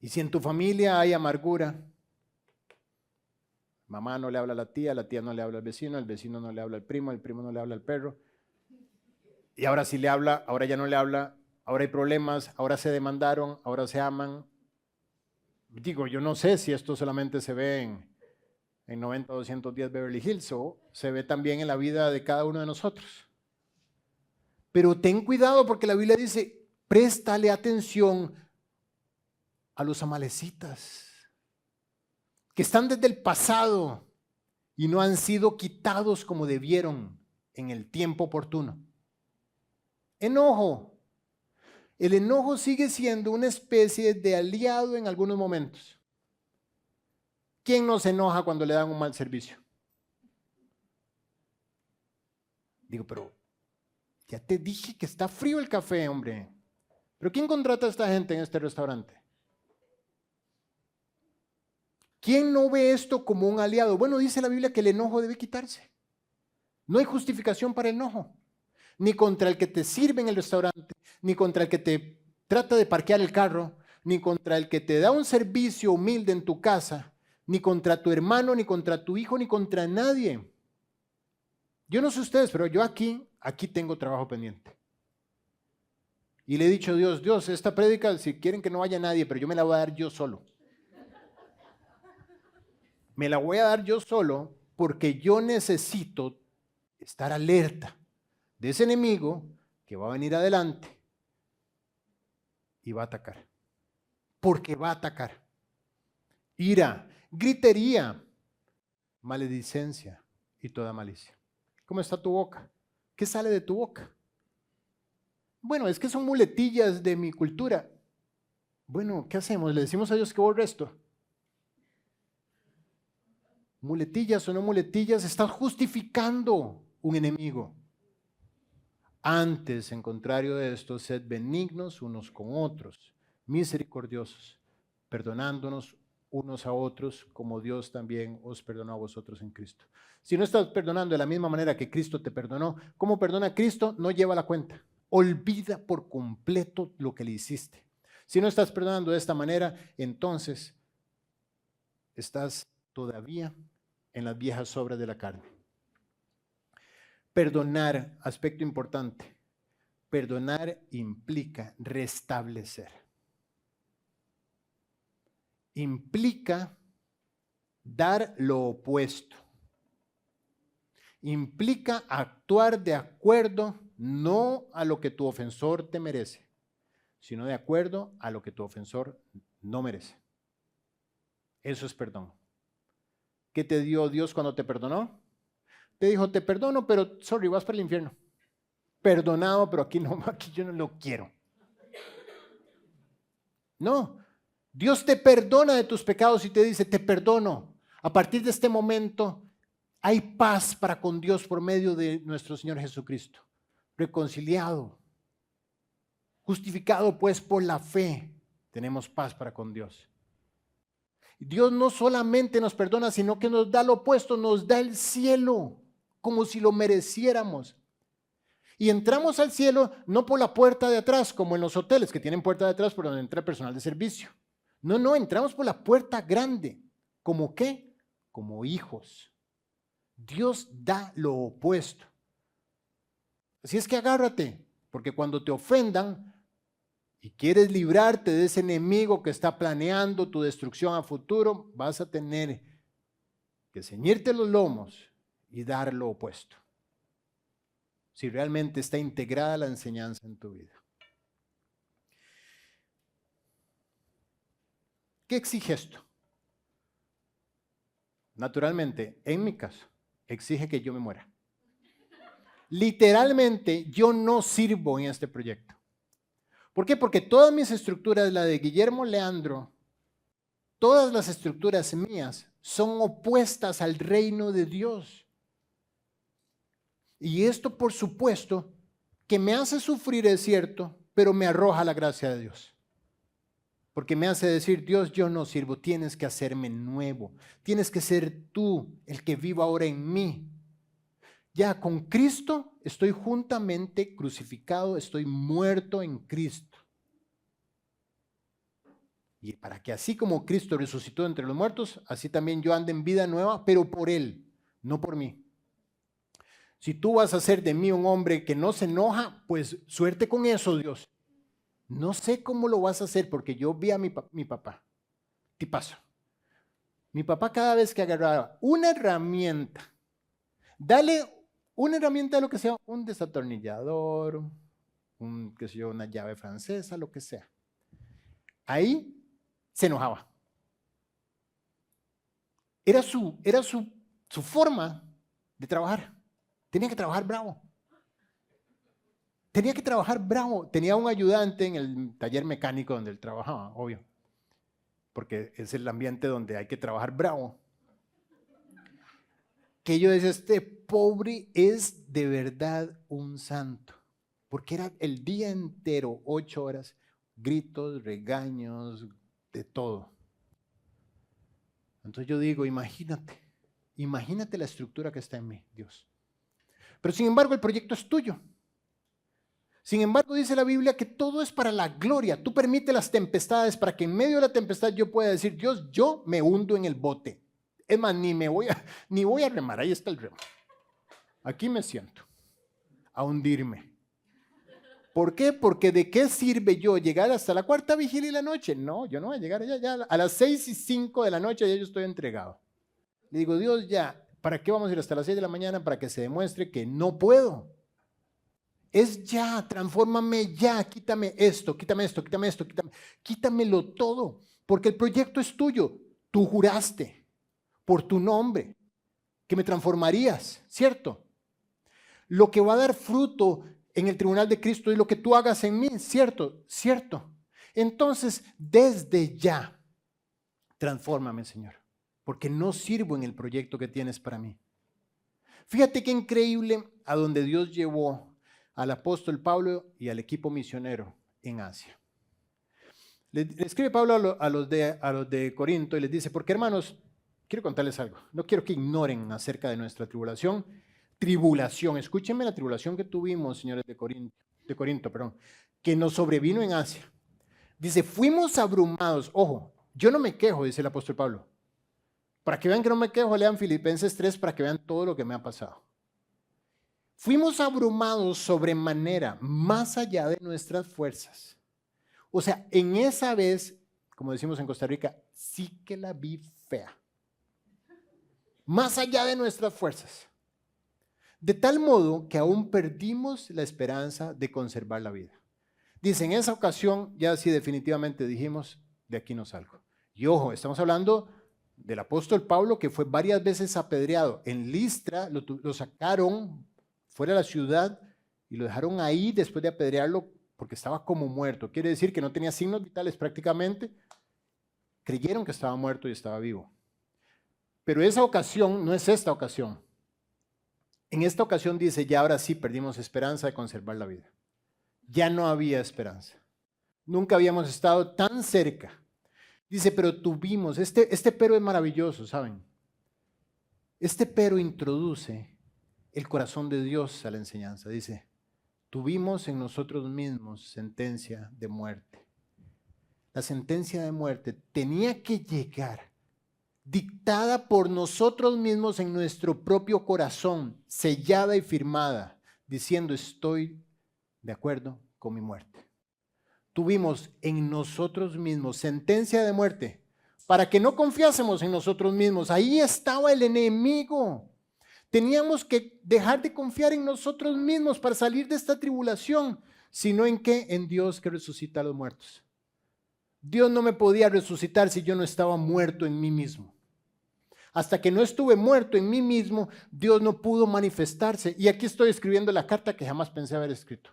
Speaker 1: Y si en tu familia hay amargura, mamá no le habla a la tía no le habla al vecino no le habla al primo no le habla al perro, y ahora sí le habla, ahora ya no le habla, ahora hay problemas, ahora se demandaron, ahora se aman. Digo, yo no sé si esto solamente se ve en 90-210 Beverly Hills o se ve también en la vida de cada uno de nosotros. Pero ten cuidado porque la Biblia dice, préstale atención a los amalecitas, que están desde el pasado y no han sido quitados como debieron en el tiempo oportuno. Enojo. El enojo sigue siendo una especie de aliado en algunos momentos. ¿Quién no se enoja cuando le dan un mal servicio? Digo, pero ya te dije que está frío el café, hombre. ¿Pero quién contrata a esta gente en este restaurante? ¿Quién no ve esto como un aliado? Bueno, dice la Biblia que el enojo debe quitarse. No hay justificación para el enojo. Ni contra el que te sirve en el restaurante, ni contra el que te trata de parquear el carro, ni contra el que te da un servicio humilde en tu casa, ni contra tu hermano, ni contra tu hijo, ni contra nadie. Yo no sé ustedes, pero yo aquí tengo trabajo pendiente. Y le he dicho a Dios, esta prédica, si quieren que no vaya nadie, pero yo me la voy a dar yo solo. Me la voy a dar yo solo porque yo necesito estar alerta de ese enemigo que va a venir adelante y va a atacar. Porque va a atacar. Ira, gritería, maledicencia y toda malicia. ¿Cómo está tu boca? ¿Qué sale de tu boca? Bueno, es que son muletillas de mi cultura. Bueno, ¿qué hacemos? ¿Le decimos a Dios que borre esto? Muletillas o no muletillas, estás justificando un enemigo. Antes, en contrario de esto, sed benignos unos con otros, misericordiosos, perdonándonos unos a otros, como Dios también os perdonó a vosotros en Cristo. Si no estás perdonando de la misma manera que Cristo te perdonó, ¿cómo perdona Cristo? No lleva la cuenta. Olvida por completo lo que le hiciste. Si no estás perdonando de esta manera, entonces estás todavía en las viejas obras de la carne. Perdonar, aspecto importante. Perdonar implica restablecer. Implica dar lo opuesto. Implica actuar de acuerdo no a lo que tu ofensor te merece, sino de acuerdo a lo que tu ofensor no merece. Eso es perdón. ¿Qué te dio Dios cuando te perdonó? Te dijo, te perdono, pero sorry, vas para el infierno. Perdonado, pero aquí no, aquí yo no lo quiero. No, Dios te perdona de tus pecados y te dice, te perdono. A partir de este momento hay paz para con Dios por medio de nuestro Señor Jesucristo. Reconciliado, justificado pues por la fe, tenemos paz para con Dios. Dios no solamente nos perdona, sino que nos da lo opuesto, nos da el cielo, como si lo mereciéramos. Y entramos al cielo no por la puerta de atrás, como en los hoteles que tienen puerta de atrás por donde entra el personal de servicio. No, entramos por la puerta grande. ¿Cómo qué? Como hijos. Dios da lo opuesto. Así es que agárrate, porque cuando te ofendan y quieres librarte de ese enemigo que está planeando tu destrucción a futuro, vas a tener que ceñirte los lomos y dar lo opuesto. Si realmente está integrada la enseñanza en tu vida. ¿Qué exige esto? Naturalmente, en mi caso, exige que yo me muera. Literalmente, yo no sirvo en este proyecto. ¿Por qué? Porque todas mis estructuras, la de Guillermo Leandro, todas las estructuras mías son opuestas al reino de Dios. Y esto, por supuesto, que me hace sufrir, es cierto, pero me arroja la gracia de Dios. Porque me hace decir, Dios, yo no sirvo, tienes que hacerme nuevo. Tienes que ser tú el que viva ahora en mí. Ya con Cristo estoy juntamente crucificado, estoy muerto en Cristo. Y para que así como Cristo resucitó entre los muertos, así también yo ande en vida nueva, pero por Él, no por mí. Si tú vas a hacer de mí un hombre que no se enoja, pues suerte con eso, Dios. No sé cómo lo vas a hacer porque yo vi a mi papá. Tipazo. Mi papá cada vez que agarraba una herramienta, dale una herramienta de lo que sea, un desatornillador, qué sé yo, una llave francesa, lo que sea. Ahí se enojaba. Era su forma de trabajar. Tenía que trabajar bravo. Tenía que trabajar bravo. Tenía un ayudante en el taller mecánico donde él trabajaba, obvio. Porque es el ambiente donde hay que trabajar bravo. Que yo decía, este pobre es de verdad un santo. Porque era el día entero, 8 horas, gritos, regaños, de todo. Entonces yo digo, imagínate la estructura que está en mí, Dios. Pero sin embargo el proyecto es tuyo. Sin embargo dice la Biblia que todo es para la gloria. Tú permites las tempestades para que en medio de la tempestad yo pueda decir, Dios, yo me hundo en el bote. Es más, ni voy a remar, ahí está el remo. Aquí me siento a hundirme. ¿Por qué? Porque ¿de qué sirve yo llegar hasta la 4ª vigilia de la noche? No, yo no voy a llegar allá, ya a las 6:05 de la noche ya yo estoy entregado. Le digo, Dios, ya, ¿para qué vamos a ir hasta las 6 de la mañana? Para que se demuestre que no puedo. Es ya, transfórmame ya, quítame esto, quítamelo todo, porque el proyecto es tuyo. Tú juraste por tu nombre que me transformarías, ¿cierto? Lo que va a dar fruto en el tribunal de Cristo es lo que tú hagas en mí, ¿cierto? ¿Cierto? Entonces, desde ya, transfórmame, Señor, porque no sirvo en el proyecto que tienes para mí. Fíjate qué increíble a donde Dios llevó al apóstol Pablo y al equipo misionero en Asia. Le escribe Pablo a los de Corinto y les dice, porque hermanos, quiero contarles algo, no quiero que ignoren acerca de nuestra tribulación, escúchenme la tribulación que tuvimos, señores de Corinto, que nos sobrevino en Asia. Dice, fuimos abrumados, ojo, yo no me quejo, dice el apóstol Pablo. Para que vean que no me quejo, lean Filipenses 3 para que vean todo lo que me ha pasado. Fuimos abrumados sobremanera, más allá de nuestras fuerzas. O sea, en esa vez, como decimos en Costa Rica, sí que la vi fea. Más allá de nuestras fuerzas. De tal modo que aún perdimos la esperanza de conservar la vida. Dice, en esa ocasión ya sí definitivamente dijimos, de aquí no salgo. Y ojo, estamos hablando del apóstol Pablo que fue varias veces apedreado. En Listra lo sacaron fuera de la ciudad y lo dejaron ahí después de apedrearlo porque estaba como muerto. Quiere decir que no tenía signos vitales prácticamente. Creyeron que estaba muerto y estaba vivo. Pero esa ocasión no es esta ocasión. En esta ocasión dice, ya ahora sí perdimos esperanza de conservar la vida. Ya no había esperanza. Nunca habíamos estado tan cerca. Dice, pero tuvimos, este pero es maravilloso, ¿saben? Este pero introduce el corazón de Dios a la enseñanza. Dice, tuvimos en nosotros mismos sentencia de muerte. La sentencia de muerte tenía que llegar dictada por nosotros mismos en nuestro propio corazón, sellada y firmada. diciendo estoy de acuerdo con mi muerte. Tuvimos en nosotros mismos sentencia de muerte para que no confiásemos en nosotros mismos. Ahí estaba el enemigo. Teníamos que dejar de confiar en nosotros mismos para salir de esta tribulación, sino en qué, en Dios que resucita a los muertos. Dios no me podía resucitar si yo no estaba muerto en mí mismo. Hasta que no estuve muerto en mí mismo, Dios no pudo manifestarse. Y aquí estoy escribiendo la carta que jamás pensé haber escrito.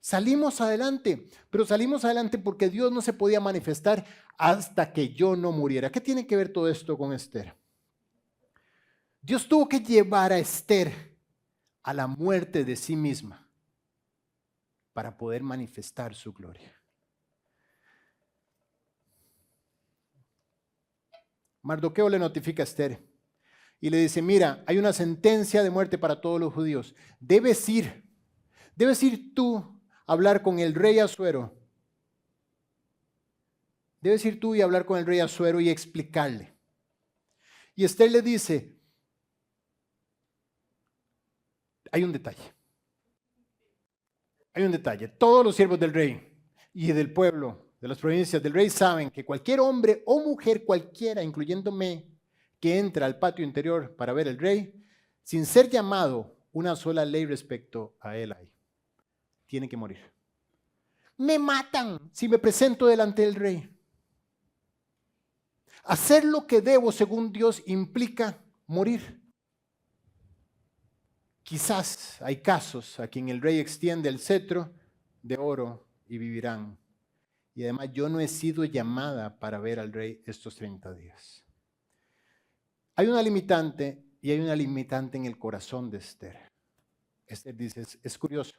Speaker 1: Salimos adelante, pero salimos adelante porque Dios no se podía manifestar hasta que yo no muriera. ¿Qué tiene que ver todo esto con Esther? Dios tuvo que llevar a Esther a la muerte de sí misma para poder manifestar su gloria. Mardoqueo le notifica a Esther y le dice, mira, hay una sentencia de muerte para todos los judíos. Debes ir tú a hablar con el rey Asuero. Debes ir tú y hablar con el rey Asuero y explicarle. Y Esther le dice, hay un detalle. Hay un detalle. Todos los siervos del rey y del pueblo, de las provincias del rey, saben que cualquier hombre o mujer cualquiera, incluyéndome, que entra al patio interior para ver al rey, sin ser llamado, una sola ley respecto a él hay. Tiene que morir. Me matan si me presento delante del rey. Hacer lo que debo según Dios implica morir. Quizás hay casos a quien el rey extiende el cetro de oro y vivirán. Y además yo no he sido llamada para ver al rey estos 30 días. Hay una limitante y hay una limitante en el corazón de Esther. Esther dice, es curioso,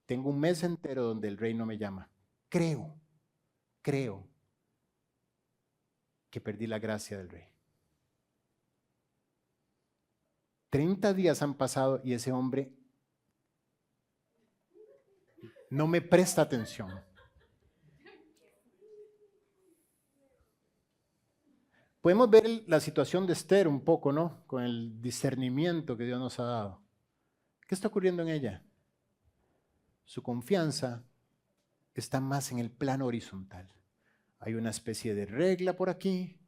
Speaker 1: tengo un mes entero donde el rey no me llama. Creo que perdí la gracia del rey. 30 días han pasado y ese hombre no me presta atención. Podemos ver la situación de Esther un poco, ¿no? Con el discernimiento que Dios nos ha dado. ¿Qué está ocurriendo en ella? Su confianza está más en el plano horizontal. Hay una especie de regla por aquí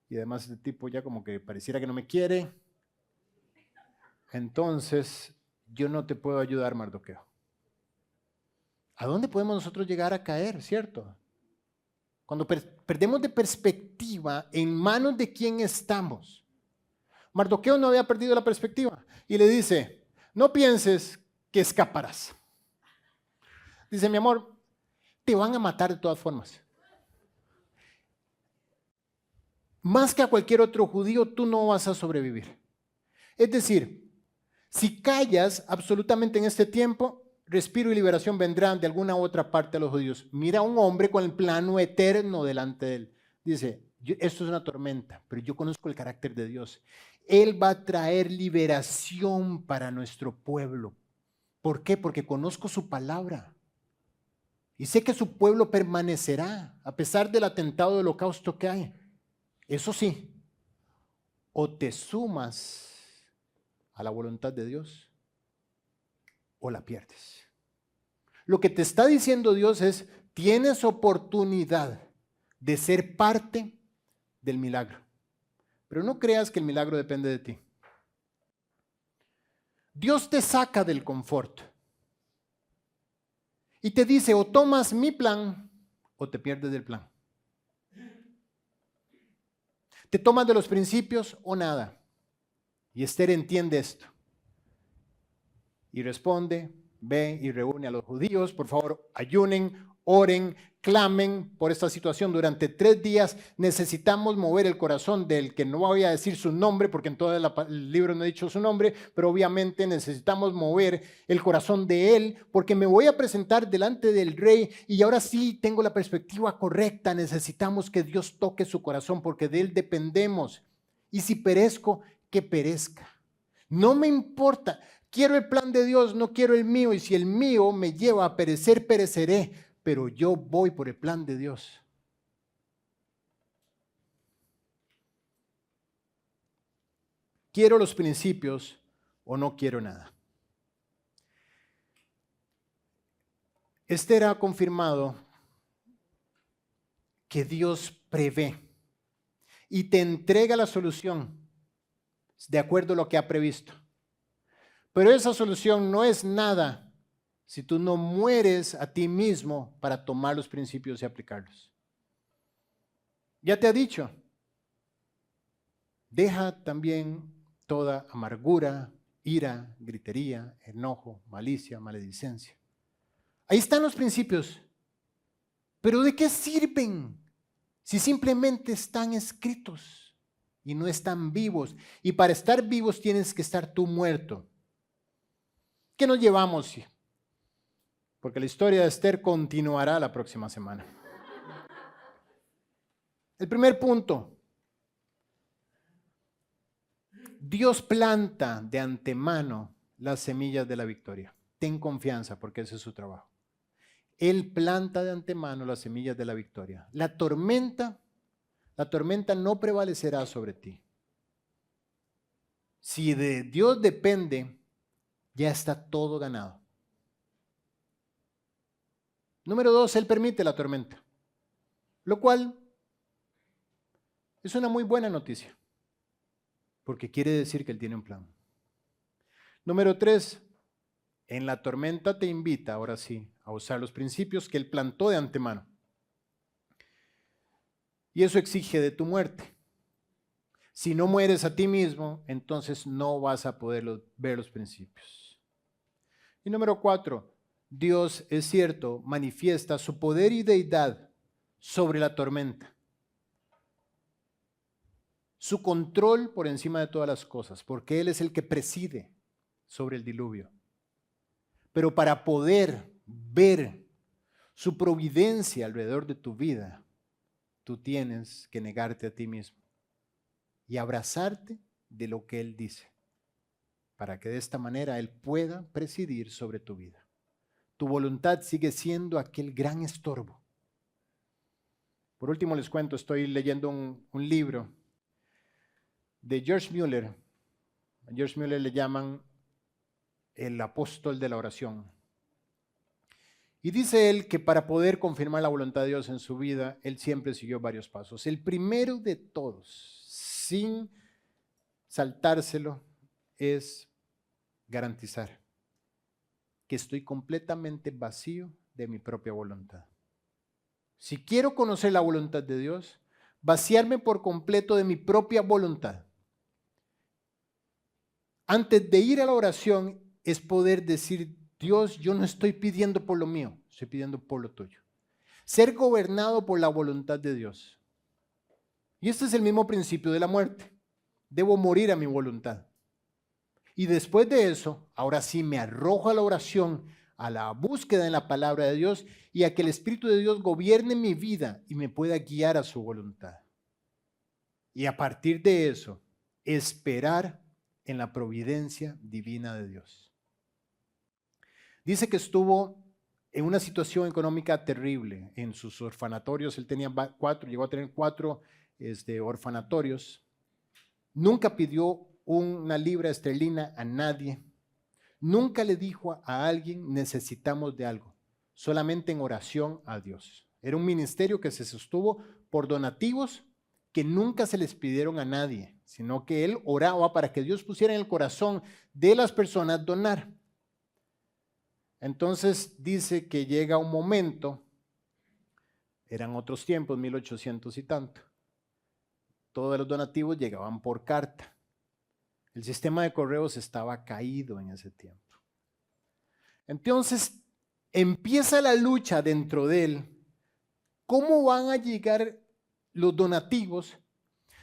Speaker 1: y además este tipo ya como que pareciera que no me quiere. Entonces, yo no te puedo ayudar, Mardoqueo. ¿A dónde podemos nosotros llegar a caer, cierto? Cuando perdemos de perspectiva en manos de quién estamos. Mardoqueo no había perdido la perspectiva y le dice, no pienses que escaparás. Dice, mi amor, te van a matar de todas formas. Más que a cualquier otro judío, tú no vas a sobrevivir. Es decir, si callas absolutamente en este tiempo, respiro y liberación vendrán de alguna otra parte a los judíos. Mira a un hombre con el plano eterno delante de él. Dice, esto es una tormenta, pero yo conozco el carácter de Dios. Él va a traer liberación para nuestro pueblo. ¿Por qué? Porque conozco su palabra. Y sé que su pueblo permanecerá a pesar del atentado del holocausto que hay. Eso sí, o te sumas a la voluntad de Dios o la pierdes. Lo que te está diciendo Dios es, tienes oportunidad de ser parte del milagro, pero no creas que el milagro depende de ti. Dios te saca del confort y te dice, o tomas mi plan o te pierdes del plan. Te tomas de los principios o nada. Y Esther entiende esto. Y responde, ve y reúne a los judíos, por favor, ayunen, oren, clamen por esta situación. Durante 3 días necesitamos mover el corazón del que no voy a decir su nombre, porque en todo el libro no he dicho su nombre, pero obviamente necesitamos mover el corazón de él, porque me voy a presentar delante del rey y ahora sí tengo la perspectiva correcta. Necesitamos que Dios toque su corazón, porque de él dependemos. Y si perezco, que perezca. No me importa. Quiero el plan de Dios, no quiero el mío. Y si el mío me lleva a perecer, pereceré. Pero yo voy por el plan de Dios. ¿Quiero los principios o no quiero nada? Esther ha confirmado que Dios prevé y te entrega la solución de acuerdo a lo que ha previsto. Pero esa solución no es nada si tú no mueres a ti mismo para tomar los principios y aplicarlos. Ya te ha dicho, deja también toda amargura, ira, gritería, enojo, malicia, maledicencia. Ahí están los principios. Pero ¿de qué sirven si simplemente están escritos y no están vivos? Y para estar vivos tienes que estar tú muerto. ¿Qué nos llevamos? Porque la historia de Esther continuará la próxima semana. El primer punto. Dios planta de antemano las semillas de la victoria. Ten confianza porque ese es su trabajo. Él planta de antemano las semillas de la victoria. La tormenta no prevalecerá sobre ti. Si de Dios depende, ya está todo ganado. Número 2, Él permite la tormenta, lo cual es una muy buena noticia, porque quiere decir que Él tiene un plan. Número 3, en la tormenta te invita, ahora sí, a usar los principios que Él plantó de antemano. Y eso exige de tu muerte. Si no mueres a ti mismo, entonces no vas a poder ver los principios. Y número 4, Dios, es cierto, manifiesta su poder y deidad sobre la tormenta. Su control por encima de todas las cosas, porque Él es el que preside sobre el diluvio. Pero para poder ver su providencia alrededor de tu vida, tú tienes que negarte a ti mismo y abrazarte de lo que Él dice, para que de esta manera Él pueda presidir sobre tu vida. Tu voluntad sigue siendo aquel gran estorbo. Por último les cuento, estoy leyendo un libro de George Mueller. A George Mueller le llaman el apóstol de la oración. Y dice él que para poder confirmar la voluntad de Dios en su vida, él siempre siguió varios pasos. El primero de todos, sin saltárselo, es garantizar que estoy completamente vacío de mi propia voluntad. Si quiero conocer la voluntad de Dios, vaciarme por completo de mi propia voluntad. Antes de ir a la oración es poder decir, Dios, yo no estoy pidiendo por lo mío, estoy pidiendo por lo tuyo. Ser gobernado por la voluntad de Dios. Y este es el mismo principio de la muerte. Debo morir a mi voluntad. Y después de eso, ahora sí me arrojo a la oración, a la búsqueda en la palabra de Dios y a que el Espíritu de Dios gobierne mi vida y me pueda guiar a su voluntad. Y a partir de eso, esperar en la providencia divina de Dios. Dice que estuvo en una situación económica terrible en sus orfanatorios. Él tenía 4, llegó a tener 4 orfanatorios. Nunca pidió una libra esterlina a nadie. Nunca le dijo a alguien necesitamos de algo. Solamente en oración a Dios. Era un ministerio que se sostuvo por donativos que nunca se les pidieron a nadie, sino que él oraba para que Dios pusiera en el corazón de las personas donar. Entonces dice que llega un momento, eran otros tiempos, 1800 y tanto, todos los donativos llegaban por carta. El sistema de correos estaba caído en ese tiempo. Entonces empieza la lucha dentro de él. ¿Cómo van a llegar los donativos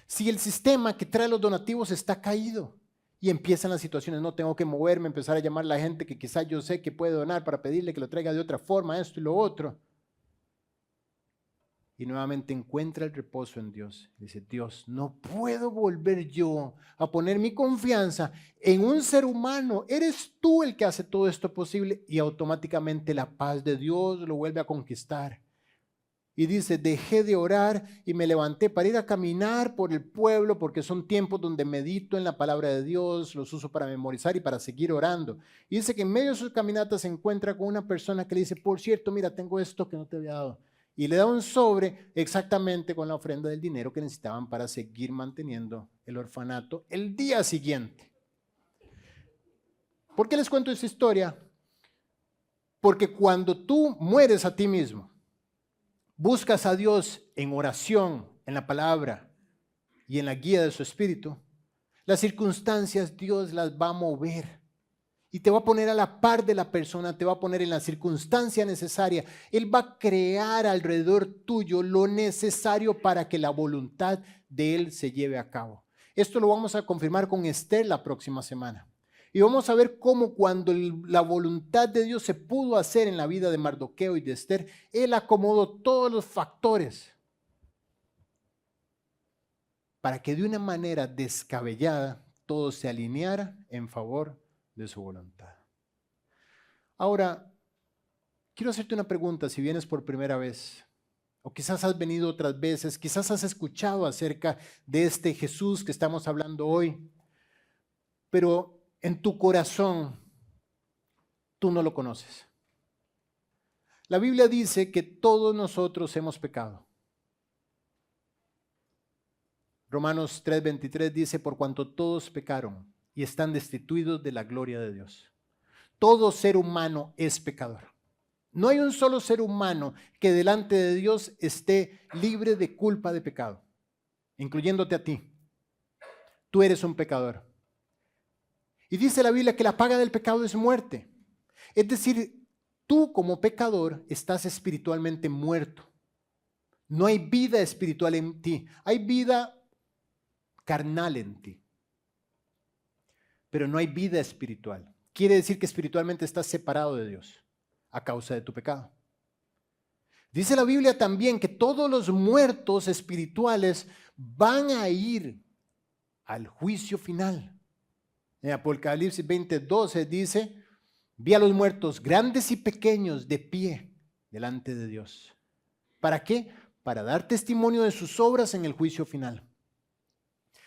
Speaker 1: si el sistema que trae los donativos está caído? Y empiezan las situaciones, no tengo que moverme, empezar a llamar a la gente que quizás yo sé que puede donar para pedirle que lo traiga de otra forma, esto y lo otro. Y nuevamente encuentra el reposo en Dios. Dice, Dios, no puedo volver yo a poner mi confianza en un ser humano. Eres tú el que hace todo esto posible. Y automáticamente la paz de Dios lo vuelve a conquistar. Y dice, dejé de orar y me levanté para ir a caminar por el pueblo porque son tiempos donde medito en la palabra de Dios, los uso para memorizar y para seguir orando. Y dice que en medio de sus caminatas se encuentra con una persona que le dice, por cierto, mira, tengo esto que no te había dado. Y le da un sobre exactamente con la ofrenda del dinero que necesitaban para seguir manteniendo el orfanato el día siguiente. ¿Por qué les cuento esta historia? Porque cuando tú mueres a ti mismo, buscas a Dios en oración, en la palabra y en la guía de su Espíritu, las circunstancias Dios las va a mover y te va a poner a la par de la persona, te va a poner en la circunstancia necesaria. Él va a crear alrededor tuyo lo necesario para que la voluntad de Él se lleve a cabo. Esto lo vamos a confirmar con Esther la próxima semana. Y vamos a ver cómo cuando la voluntad de Dios se pudo hacer en la vida de Mardoqueo y de Esther, Él acomodó todos los factores para que de una manera descabellada todo se alineara en favor de su voluntad. Ahora, quiero hacerte una pregunta si vienes por primera vez, o quizás has venido otras veces, quizás has escuchado acerca de este Jesús que estamos hablando hoy, pero en tu corazón tú no lo conoces. La Biblia dice que todos nosotros hemos pecado. Romanos 3:23 dice, por cuanto todos pecaron y están destituidos de la gloria de Dios. Todo ser humano es pecador. No hay un solo ser humano que delante de Dios esté libre de culpa de pecado, incluyéndote a ti. Tú eres un pecador. Y dice la Biblia que la paga del pecado es muerte. Es decir, tú como pecador estás espiritualmente muerto. No hay vida espiritual en ti. Hay vida carnal en ti. Pero no hay vida espiritual. Quiere decir que espiritualmente estás separado de Dios a causa de tu pecado. Dice la Biblia también que todos los muertos espirituales van a ir al juicio final. En Apocalipsis 20:12 dice, vi a los muertos grandes y pequeños de pie delante de Dios. ¿Para qué? Para dar testimonio de sus obras en el juicio final.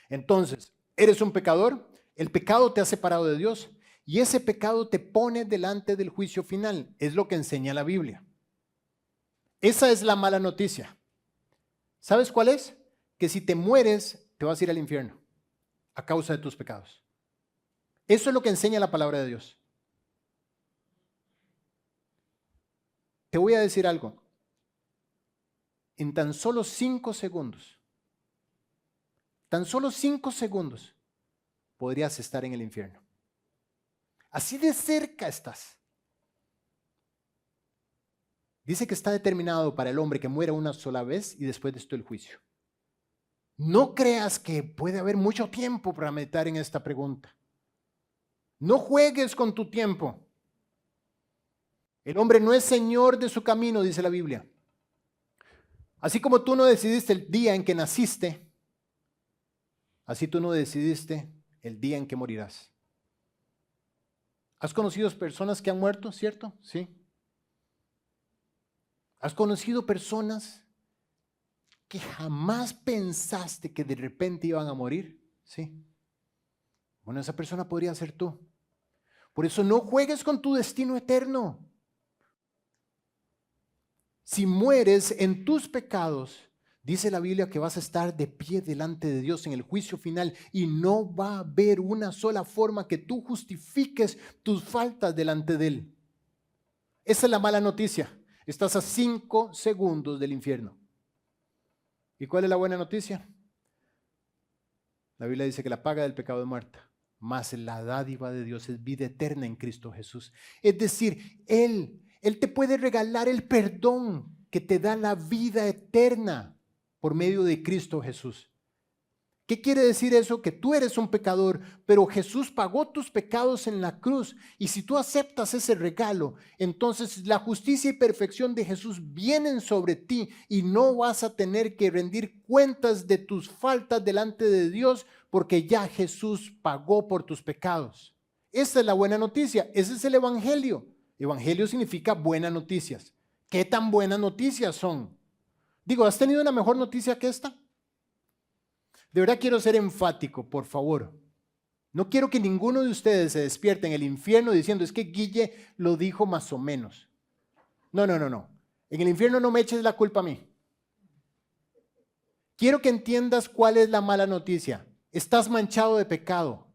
Speaker 1: Entonces, eres un pecador, el pecado te ha separado de Dios y ese pecado te pone delante del juicio final. Es lo que enseña la Biblia. Esa es la mala noticia. ¿Sabes cuál es? Que si te mueres, te vas a ir al infierno a causa de tus pecados. Eso es lo que enseña la palabra de Dios. Te voy a decir algo. En tan solo 5 segundos, podrías estar en el infierno. Así de cerca estás. Dice que está determinado para el hombre que muera una sola vez y después de esto el juicio. No creas que puede haber mucho tiempo para meditar en esta pregunta. No juegues con tu tiempo. El hombre no es señor de su camino, dice la Biblia. Así como tú no decidiste el día en que naciste, así tú no decidiste el día en que morirás. ¿Has conocido personas que han muerto, cierto? Sí. ¿Has conocido personas que jamás pensaste que de repente iban a morir? Sí. Bueno, esa persona podría ser tú. Por eso no juegues con tu destino eterno. Si mueres en tus pecados, dice la Biblia que vas a estar de pie delante de Dios en el juicio final y no va a haber una sola forma que tú justifiques tus faltas delante de Él. Esa es la mala noticia. Estás a 5 segundos del infierno. ¿Y cuál es la buena noticia? La Biblia dice que la paga del pecado es muerte, mas la dádiva de Dios es vida eterna en Cristo Jesús. Es decir, Él te puede regalar el perdón que te da la vida eterna por medio de Cristo Jesús. ¿Qué quiere decir eso? Que tú eres un pecador, pero Jesús pagó tus pecados en la cruz. Y si tú aceptas ese regalo, entonces la justicia y perfección de Jesús vienen sobre ti y no vas a tener que rendir cuentas de tus faltas delante de Dios porque ya Jesús pagó por tus pecados. Esa es la buena noticia. Ese es el evangelio. Evangelio significa buenas noticias. ¿Qué tan buenas noticias son? Digo, ¿has tenido una mejor noticia que esta? De verdad quiero ser enfático, por favor. No quiero que ninguno de ustedes se despierte en el infierno diciendo, es que Guille lo dijo más o menos. No. En el infierno no me eches la culpa a mí. Quiero que entiendas cuál es la mala noticia. Estás manchado de pecado.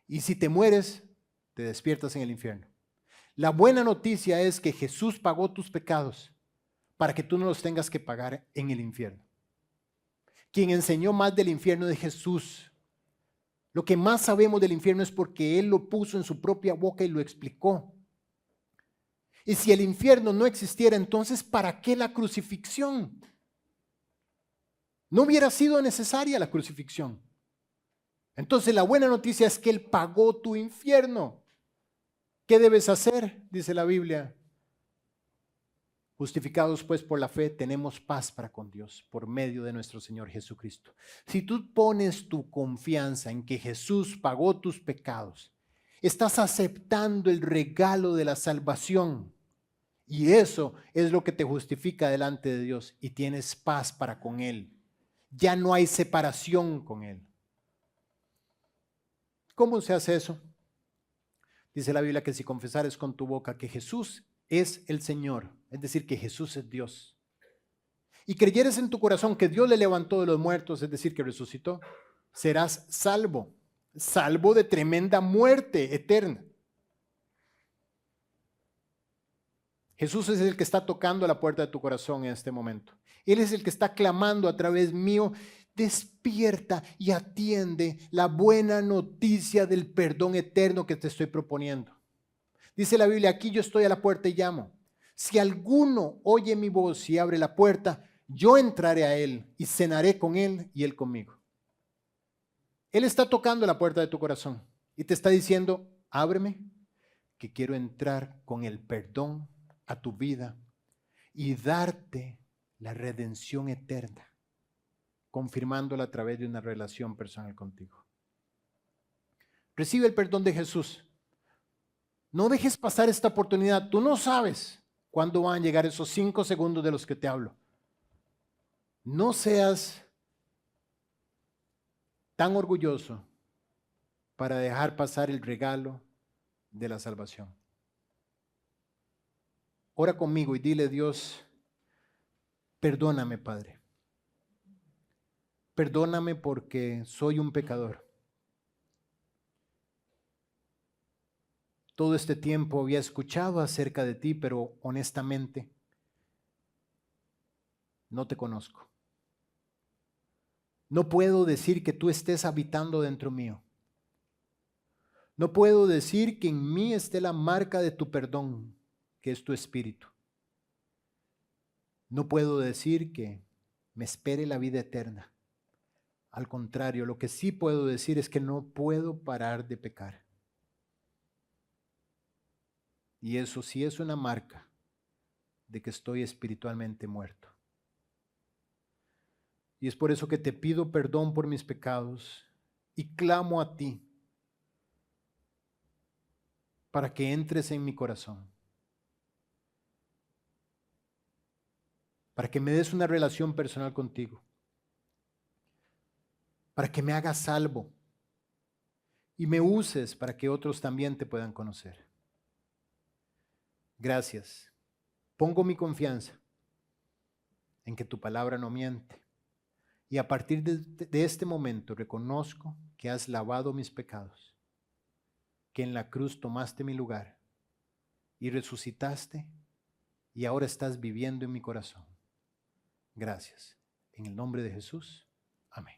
Speaker 1: Y si te mueres, te despiertas en el infierno. La buena noticia es que Jesús pagó tus pecados para que tú no los tengas que pagar en el infierno. Quien enseñó más del infierno es Jesús. Lo que más sabemos del infierno es porque Él lo puso en su propia boca y lo explicó. Y si el infierno no existiera, entonces ¿para qué la crucifixión? No hubiera sido necesaria la crucifixión. Entonces la buena noticia es que Él pagó tu infierno. ¿Qué debes hacer? Dice la Biblia. Justificados pues por la fe, tenemos paz para con Dios por medio de nuestro Señor Jesucristo. Si tú pones tu confianza en que Jesús pagó tus pecados, estás aceptando el regalo de la salvación. Y eso es lo que te justifica delante de Dios y tienes paz para con Él. Ya no hay separación con Él. ¿Cómo se hace eso? Dice la Biblia que si confesares con tu boca que Jesús es el Señor, es decir, que Jesús es Dios, y creyeres en tu corazón que Dios le levantó de los muertos, es decir, que resucitó, serás salvo, salvo de tremenda muerte eterna. Jesús es el que está tocando a la puerta de tu corazón en este momento. Él es el que está clamando a través mío, despierta y atiende la buena noticia del perdón eterno que te estoy proponiendo. Dice la Biblia, aquí yo estoy a la puerta y llamo. Si alguno oye mi voz y abre la puerta, yo entraré a él y cenaré con él y él conmigo. Él está tocando la puerta de tu corazón y te está diciendo, ábreme, que quiero entrar con el perdón a tu vida y darte la redención eterna, confirmándola a través de una relación personal contigo. Recibe el perdón de Jesús. No dejes pasar esta oportunidad. Tú no sabes cuándo van a llegar esos 5 segundos de los que te hablo. No seas tan orgulloso para dejar pasar el regalo de la salvación. Ora conmigo y dile, Dios, perdóname, Padre. Perdóname porque soy un pecador. Todo este tiempo había escuchado acerca de ti, pero honestamente no te conozco. No puedo decir que tú estés habitando dentro mío. No puedo decir que en mí esté la marca de tu perdón, que es tu espíritu. No puedo decir que me espere la vida eterna. Al contrario, lo que sí puedo decir es que no puedo parar de pecar. Y eso sí es una marca de que estoy espiritualmente muerto. Y es por eso que te pido perdón por mis pecados y clamo a ti para que entres en mi corazón, para que me des una relación personal contigo, para que me hagas salvo y me uses para que otros también te puedan conocer. Gracias. Pongo mi confianza en que tu palabra no miente. Y a partir de este momento reconozco que has lavado mis pecados, que en la cruz tomaste mi lugar y resucitaste y ahora estás viviendo en mi corazón. Gracias. En el nombre de Jesús. Amén.